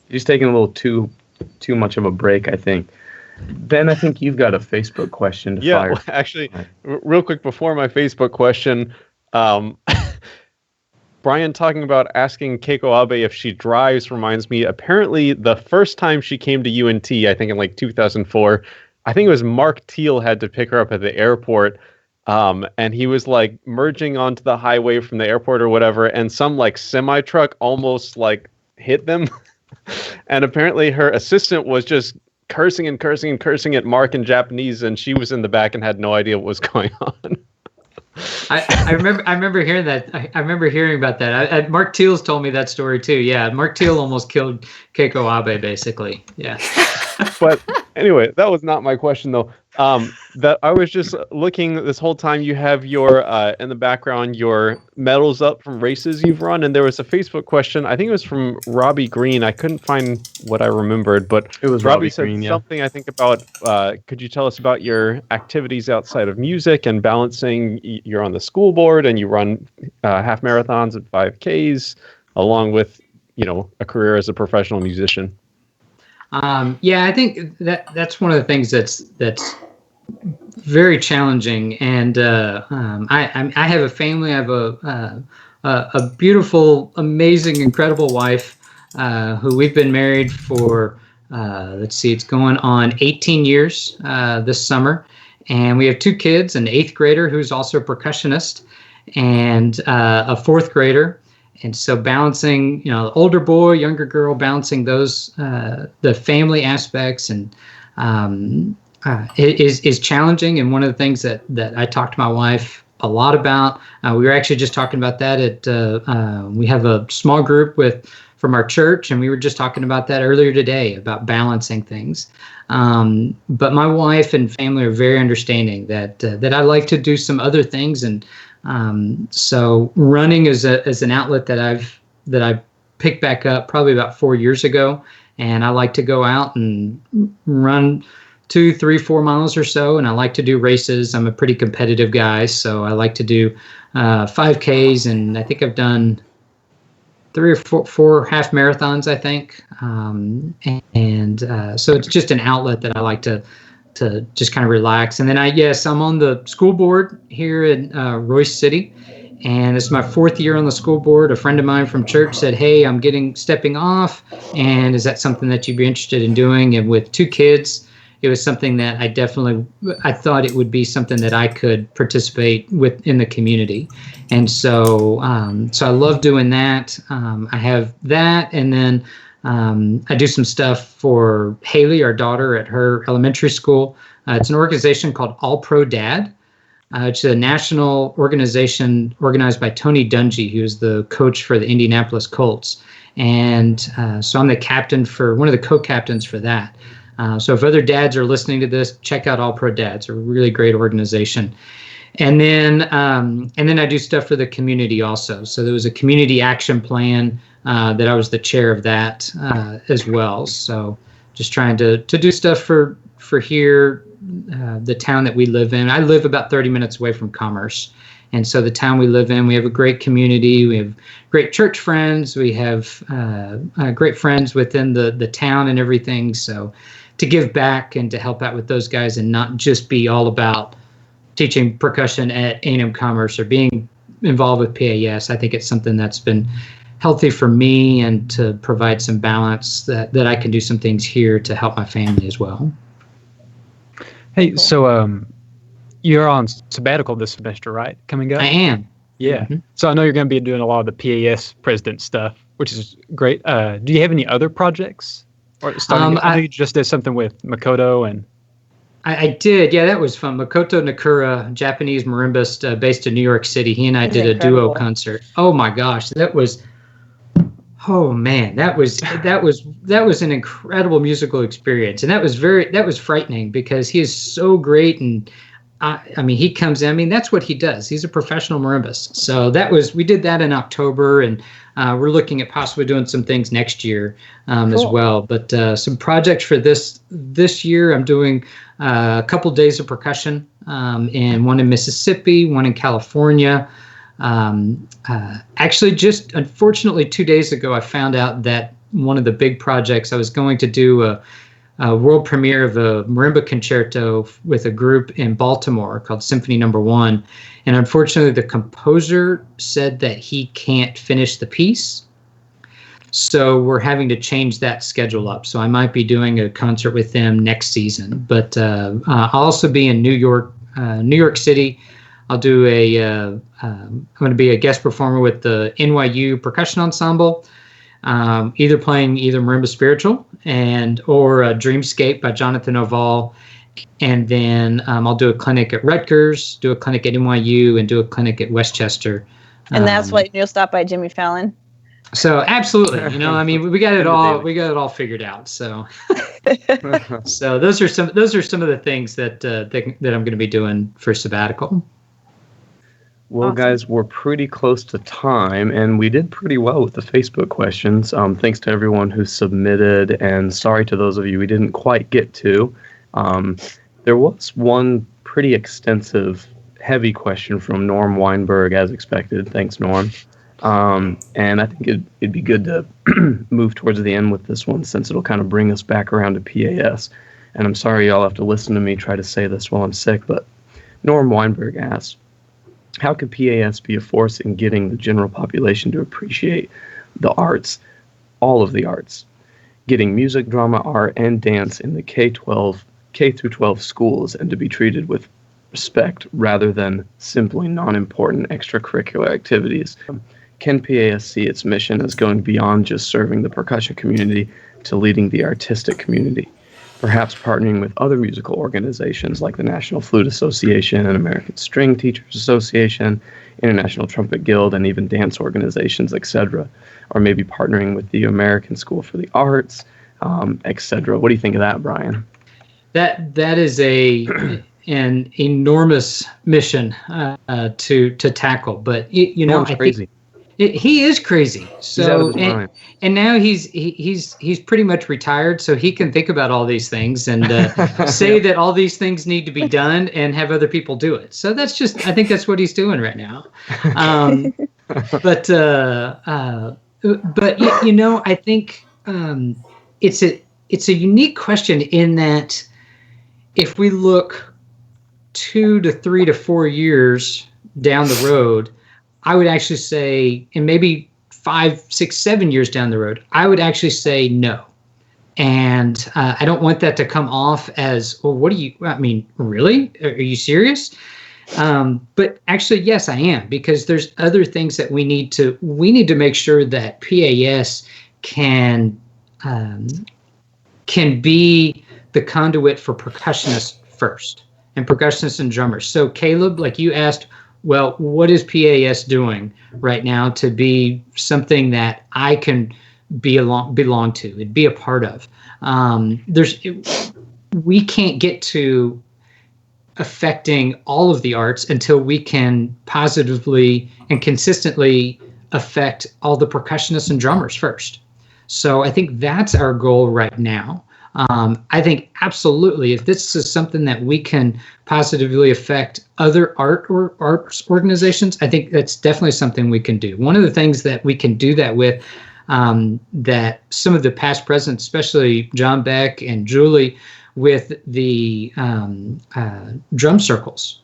She's taking a little too much of a break, I think. Ben, I think you've got a Facebook question to fire. Well, actually, real quick before my Facebook question, Brian talking about asking Keiko Abe if she drives reminds me, apparently the first time she came to UNT, I think in like 2004, I think it was Mark Teal had to pick her up at the airport, and he was like merging onto the highway from the airport or whatever, and some like semi truck almost like hit them. And apparently her assistant was just cursing at Mark in Japanese, and she was in the back and had no idea what was going on. I remember hearing that. I remember hearing about that. Mark Teal's told me that story too. Yeah, Mark Teal almost killed Keiko Abe, basically. Yeah. But anyway, that was not my question though. That I was just looking this whole time. You have your in the background your medals up from races you've run, and there was a Facebook question. I think it was from Robbie Green. I couldn't find what I remembered, but it was Robbie said Green, something. I think about. Could you tell us about your activities outside of music and balancing? You're on the school board and you run half marathons and 5Ks, along with a career as a professional musician. Yeah, I think that's one of the things that's very challenging. And I have a family. I have a beautiful, amazing, incredible wife who we've been married for, let's see, it's going on 18 years this summer. And we have 2 kids, an 8th grader who's also a percussionist, and a 4th grader. And so balancing, older boy, younger girl, balancing those, the family aspects, and it is challenging. And one of the things that I talk to my wife a lot about, we were actually just talking about that we have a small group from our church, and we were just talking about that earlier today, about balancing things. But my wife and family are very understanding that I like to do some other things, and so running is an outlet that I picked back up probably about 4 years ago, and I like to go out and run 2, 3, 4 miles or so, and I like to do races. I'm a pretty competitive guy, so I like to do 5Ks, and I think I've done 3 or 4 half marathons, I think. So it's just an outlet that I like to just kind of relax. And then I'm on the school board here in Royce City, and it's my 4th year on the school board. A friend of mine from church said, "Hey, I'm stepping off, and is that something that you'd be interested in doing?" And with 2 kids, it was something that I thought it would be something that I could participate with in the community. And so I love doing that. I have that, and then I do some stuff for Haley, our daughter, at her elementary school. It's an organization called All Pro Dad. It's a national organization organized by Tony Dungy, who's the coach for the Indianapolis Colts. And so I'm the captain one of the co-captains for that. So if other dads are listening to this, check out All Pro Dads. They're a really great organization. And then I do stuff for the community also. So there was a community action plan that I was the chair of that as well. So just trying to do stuff for here, the town that we live in. I live about 30 minutes away from Commerce. And so the town we live in, we have a great community. We have great church friends. We have great friends within the town and everything. So to give back and to help out with those guys, and not just be all about teaching percussion at A&M Commerce or being involved with PAS, I think it's something that's been healthy for me, and to provide some balance that I can do some things here to help my family as well. Hey, so you're on sabbatical this semester, right? Coming up? I am. Yeah. Mm-hmm. So I know you're going to be doing a lot of the PAS president stuff, which is great. Do you have any other projects? Or starting? I know you just did something with Makoto and. I did. Yeah, that was fun. Makoto Nakura, Japanese marimbist based in New York City. He and I did a duo concert. Oh my gosh, that was. Oh man, that was an incredible musical experience, and that was frightening, because he is so great, and I mean he comes in. I mean that's what he does. He's a professional marimbist. So we did that in October, and we're looking at possibly doing some things next year as well. But some projects for this year, I'm doing a couple days of percussion, and one in Mississippi, one in California. Actually, just unfortunately 2 days ago, I found out that one of the big projects I was going to do a world premiere of a marimba concerto with a group in Baltimore called Symphony No. 1. And unfortunately, the composer said that he can't finish the piece. So we're having to change that schedule up. So I might be doing a concert with them next season. But I'll also be in New York City. I'll do I'm going to be a guest performer with the NYU Percussion Ensemble, either playing marimba spiritual or Dreamscape by Jonathan Oval. And then I'll do a clinic at Rutgers, do a clinic at NYU, and do a clinic at Westchester. And that's why you'll stop by Jimmy Fallon. So absolutely, I mean, we got it all figured out. So, so those are some of the things that I'm going to be doing for sabbatical. Well, Awesome. Guys, we're pretty close to time, and we did pretty well with the Facebook questions. Thanks to everyone who submitted, and sorry to those of you we didn't quite get to. There was one pretty extensive, heavy question from Norm Weinberg, as expected. Thanks, Norm. And I think it'd be good to move towards the end with this one, since it'll kind of bring us back around to PAS. And I'm sorry y'all have to listen to me try to say this while I'm sick, but Norm Weinberg asks, how could PAS be a force in getting the general population to appreciate the arts, all of the arts, getting music, drama, art, and dance in the K through 12 schools and to be treated with respect rather than simply non-important extracurricular activities? Can PAS see its mission as going beyond just serving the percussion community to leading the artistic community? Perhaps partnering with other musical organizations like the National Flute Association and American String Teachers Association, International Trumpet Guild, and even dance organizations, etc. Or maybe partnering with the American School for the Arts, etc. What do you think of that, Brian? That is an enormous mission to tackle, but I crazy. think he is crazy. So he's out of his mind. And now he's pretty much retired, so he can think about all these things and say that all these things need to be done and have other people do it. So I think that's what he's doing right now. But I think it's a unique question in that if we look 2 to 3 to 4 years down the road, I would actually say, and maybe 5, 6, 7 years down the road, I would actually say no. And I don't want that to come off as, well, really? Are you serious? But actually, yes, I am, because there's other things that we need to make sure that PAS can be the conduit for percussionists first, and percussionists and drummers. So Caleb, like you asked, well, what is PAS doing right now to be something that I can belong to and be a part of? We can't get to affecting all of the arts until we can positively and consistently affect all the percussionists and drummers first. So I think that's our goal right now. I think absolutely, if this is something that we can positively affect other arts organizations, I think that's definitely something we can do. One of the things that we can do that with, that some of the past presidents, especially John Beck and Julie, with the drum circles.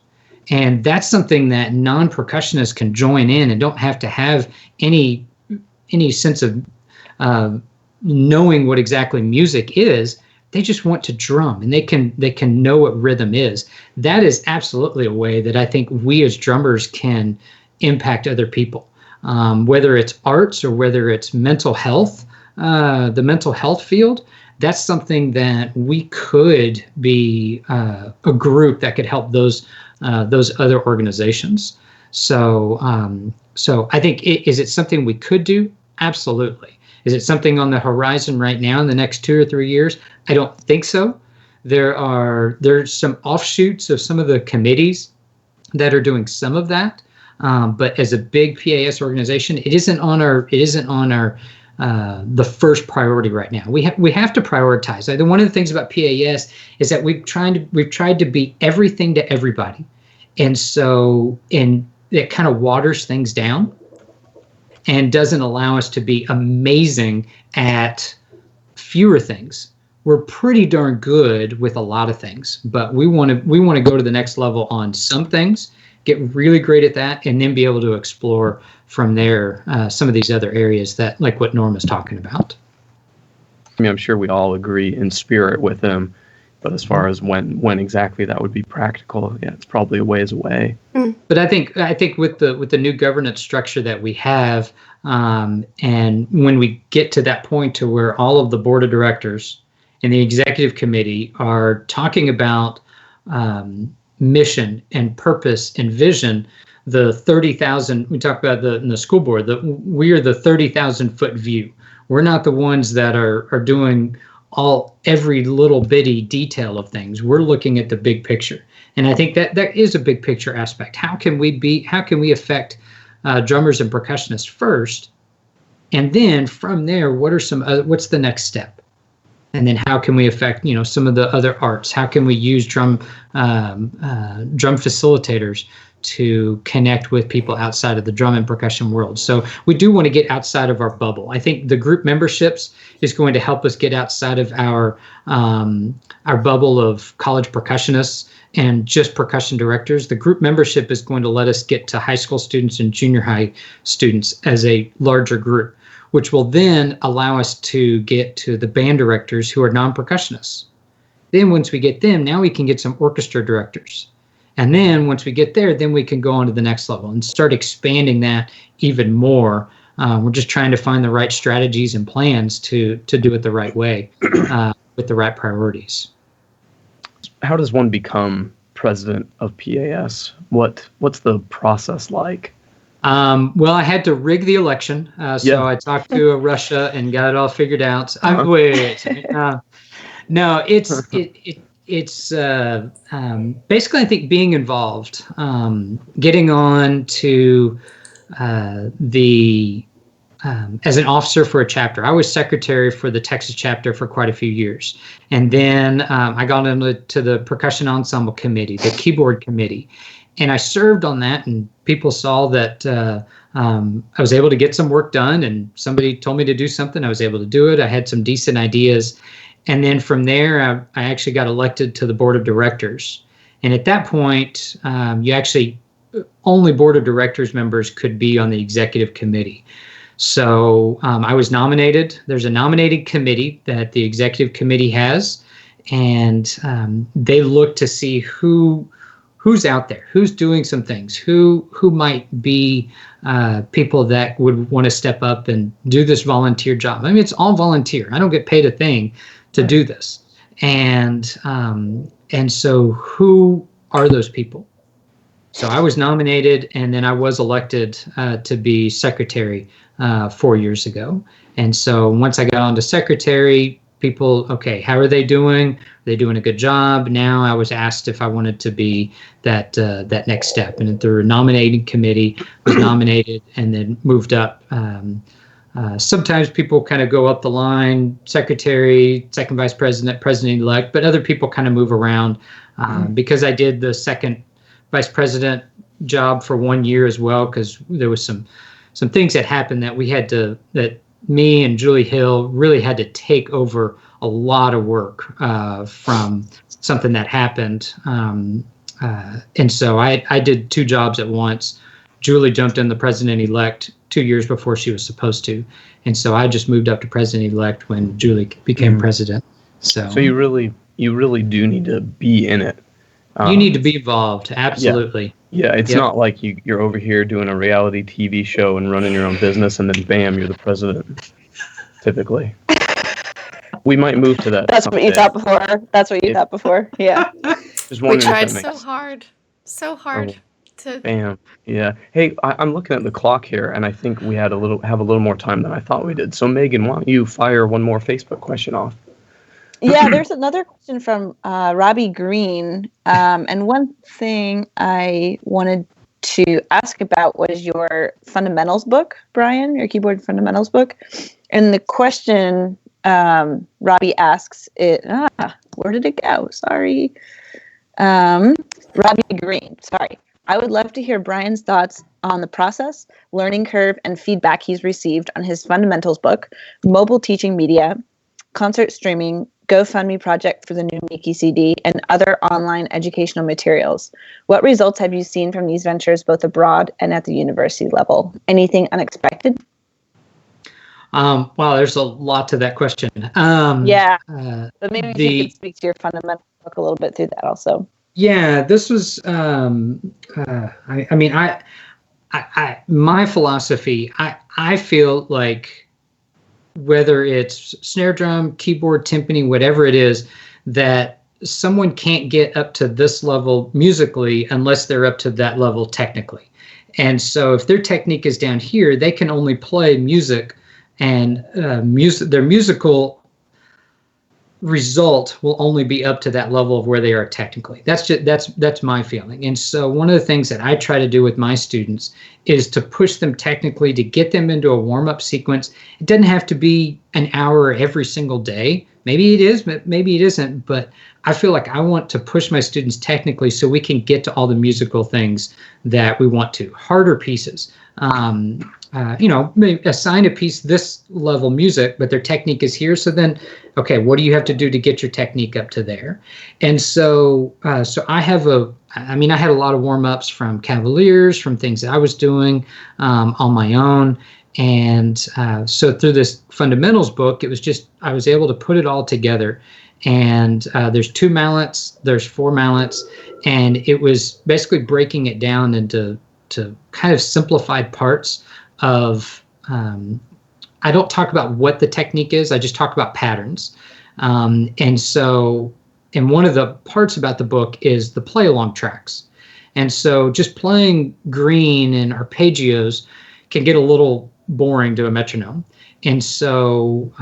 And that's something that non-percussionists can join in and don't have to have any sense of knowing what exactly music is. They just want to drum, and they can know what rhythm is. That is absolutely a way that I think we as drummers can impact other people, whether it's arts or whether it's mental health, the mental health field. That's something that we could be a group that could help those other organizations. So I think is it something we could do? Absolutely. Is it something on the horizon right now in the next 2 or 3 years? I don't think so. There's some offshoots of some of the committees that are doing some of that, but as a big PAS organization, it isn't on our the first priority right now. We have to prioritize. One of the things about PAS is that we've tried to be everything to everybody, and it kind of waters things down and doesn't allow us to be amazing at fewer things. We're pretty darn good with a lot of things, but we want to go to the next level on some things, get really great at that, and then be able to explore from there some of these other areas that, like what Norm is talking about. I mean, I'm sure we all agree in spirit with him, but as far as when exactly that would be practical, yeah, it's probably a ways away. But I think with the new governance structure that we have, and when we get to that point to where all of the board of directors and the executive committee are talking about mission and purpose and vision, the 30,000, we talk about in the school board, we are the 30,000 foot view. We're not the ones that are doing every little bitty detail of things. We're looking at the big picture. And I think that is a big picture aspect. How can we affect drummers and percussionists first? And then from there, what's the next step? And then how can we affect, some of the other arts? How can we use drum facilitators to connect with people outside of the drum and percussion world. So we do want to get outside of our bubble. I think the group memberships is going to help us get outside of our bubble of college percussionists and just percussion directors. The group membership is going to let us get to high school students and junior high students as a larger group, which will then allow us to get to the band directors who are non-percussionists. Then once we get them, now we can get some orchestra directors. And then once we get there, then we can go on to the next level and start expanding that even more. We're just trying to find the right strategies and plans to do it the right way with the right priorities. How does one become president of PAS? What's the process like? Well, I had to rig the election, so I talked to Russia and got it all figured out. Wait. No, it's basically, I think, being involved, getting on to as an officer for a chapter. I was secretary for the Texas chapter for quite a few years. And then I got into the percussion ensemble committee, the keyboard committee. And I served on that, and people saw that I was able to get some work done, and somebody told me to do something. I was able to do it. I had some decent ideas. And then from there, I actually got elected to the board of directors. And at that point, only board of directors members could be on the executive committee. So I was nominated. There's a nominating committee that the executive committee has, and they look to see who's out there, who's doing some things, who might be people that would want to step up and do this volunteer job. I mean, it's all volunteer. I don't get paid a thing to do this. And so who are those people? So I was nominated, and then I was elected to be secretary 4 years ago. And so once I got onto secretary, people, okay, how are they doing? Are they doing a good job? Now I was asked if I wanted to be that next step. And the nominating committee was nominated and then moved up. Sometimes people kind of go up the line, secretary, second vice president, president-elect, but other people kind of move around because I did the second vice president job for 1 year as well, because there was some things that happened that me and Julie Hill really had to take over a lot of work from something that happened. And so I did two jobs at once. Julie jumped in the president-elect 2 years before she was supposed to. And so I just moved up to president-elect when Julie became president. So you really do need to be in it. You need to be involved. Absolutely. Yeah, it's not like you're over here doing a reality TV show and running your own business and then bam, you're the president. Typically. We might move to that. That's what you thought before. That's what you thought before. Yeah. We tried so hard to. Bam. Yeah. Hey, I'm looking at the clock here, and I think we have a little more time than I thought we did. So Megan, why don't you fire one more Facebook question off? Yeah, there's another question from Robbie Green. And one thing I wanted to ask about was your fundamentals book, Brian, your keyboard fundamentals book. And the question Robbie asks, where did it go? Sorry. Robbie Green, sorry. I would love to hear Brian's thoughts on the process, learning curve, and feedback he's received on his fundamentals book, mobile teaching media, concert streaming, GoFundMe project for the new Miki CD, and other online educational materials. What results have you seen from these ventures, both abroad and at the university level? Anything unexpected? Wow, there's a lot to that question. But maybe if you could speak to your fundamentals book a little bit through that also. Yeah, this was, my philosophy, I feel like whether it's snare drum, keyboard, timpani, whatever it is, that someone can't get up to this level musically unless they're up to that level technically. And so if their technique is down here, they can only play music and their musical result will only be up to that level of where they are technically. That's my feeling. And so one of the things that I try to do with my students is to push them technically, to get them into a warm-up sequence. It doesn't have to be an hour every single day. Maybe it is, but maybe it isn't. But I feel like I want to push my students technically so we can get to all the musical things that we want to. Harder pieces. Maybe assign a piece this level music, but their technique is here. So then, okay, what do you have to do to get your technique up to there? And so I had a lot of warm-ups from Cavaliers, from things that I was doing on my own. And so through this Fundamentals book, it was just, I was able to put it all together. And there's 2 mallets, there's 4 mallets, and it was basically breaking it down into kind of simplified parts of, I don't talk about what the technique is, I just talk about patterns. And one of the parts about the book is the play-along tracks. And so just playing green and arpeggios can get a little boring to a metronome. And so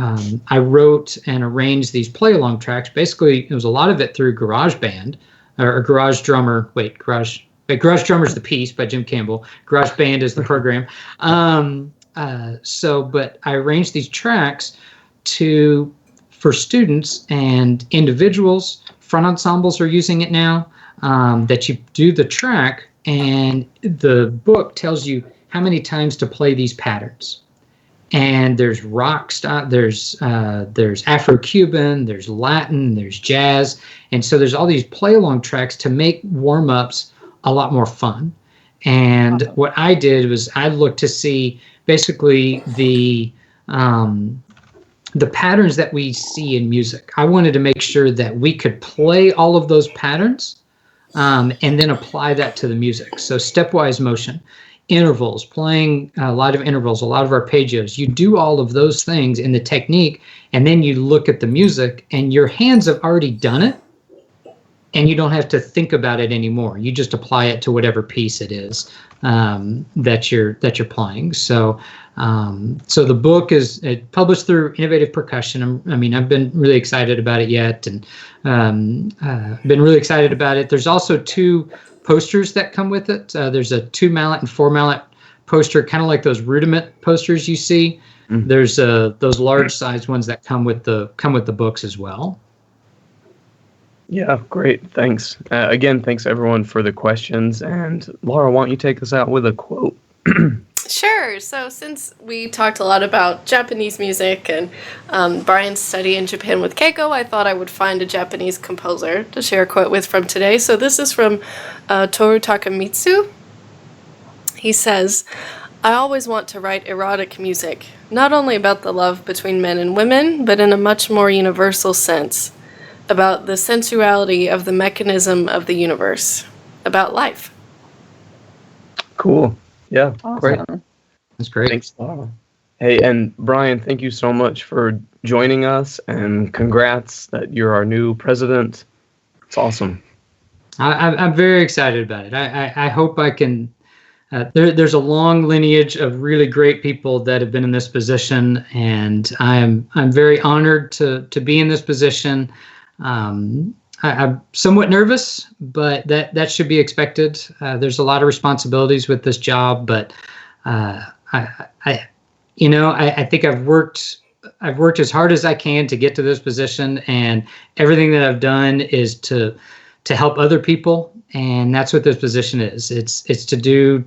I wrote and arranged these play-along tracks. Basically, it was a lot of it through GarageBand, or Garage Drummer. Garage Drummer's the piece by Jim Campbell. GarageBand is the program. But I arranged these tracks for students and individuals. Front ensembles are using it now. That you do the track, and the book tells you how many times to play these patterns. And there's rock style, there's Afro-Cuban, there's Latin, there's jazz, and so there's all these play-along tracks to make warm-ups a lot more fun. And what I did was I looked to see basically the patterns that we see in music. I wanted to make sure that we could play all of those patterns and then apply that to the music. So stepwise motion, intervals, playing a lot of intervals, a lot of arpeggios. You do all of those things in the technique, and then you look at the music, and your hands have already done it, and you don't have to think about it anymore. You just apply it to whatever piece it is that you're playing. So the book is published through Innovative Percussion. I've been really excited about it yet, and been really excited about it. There's also 2 posters that come with it. There's a 2 mallet and 4 mallet poster, kind of like those rudiment posters you see. Mm-hmm. There's those large size ones that come with the books as well. Yeah, great. Thanks. Again, thanks everyone for the questions. And Laura, why don't you take us out with a quote? Sure. So since we talked a lot about Japanese music and Brian's study in Japan with Keiko, I thought I would find a Japanese composer to share a quote with from today. So this is from Toru Takemitsu. He says, "I always want to write erotic music, not only about the love between men and women, but in a much more universal sense, about the sensuality of the mechanism of the universe, about life." Cool. Yeah, Awesome. great. That's great. Thanks, Laura. Hey, and Brian, thank you so much for joining us, and congrats that you're our new president. It's awesome. I'm very excited about it. I hope I can. There's a long lineage of really great people that have been in this position, and I'm very honored to be in this position. I'm somewhat nervous, but that should be expected. There's a lot of responsibilities with this job, but I think I've worked as hard as I can to get to this position, and everything that I've done is to help other people, and that's what this position is. It's to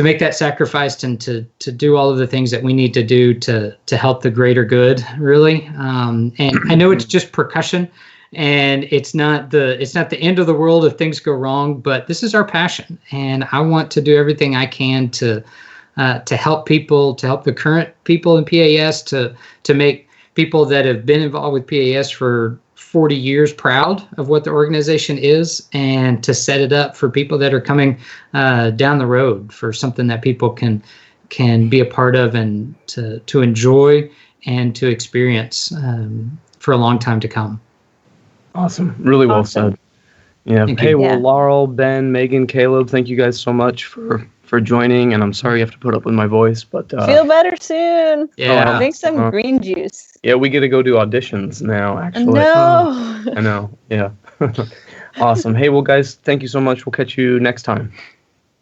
make that sacrifice and to do all of the things that we need to do to help the greater good, really. And I know it's just percussion, and it's not the end of the world if things go wrong, but this is our passion, and I want to do everything I can to help people, to help the current people in PAS, to make people that have been involved with PAS for 40 years proud of what the organization is, and to set it up for people that are coming down the road for something that people can be a part of and to enjoy and to experience for a long time to come. Awesome. Really well said. Yeah. Thank Hey, you. well, Laurel, Ben, Megan, Caleb, thank you guys so much for for joining, and I'm sorry you have to put up with my voice, but Feel better soon. Yeah. Drink some green juice. yeah, we get to go do auditions now. Actually, No. I know. Yeah, awesome. Hey, well, guys, thank you so much. We'll catch you next time.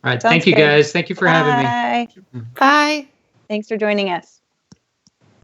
All right. Sounds Thank you, great. guys. Thank you for having me. Bye. Bye. Thanks for joining us.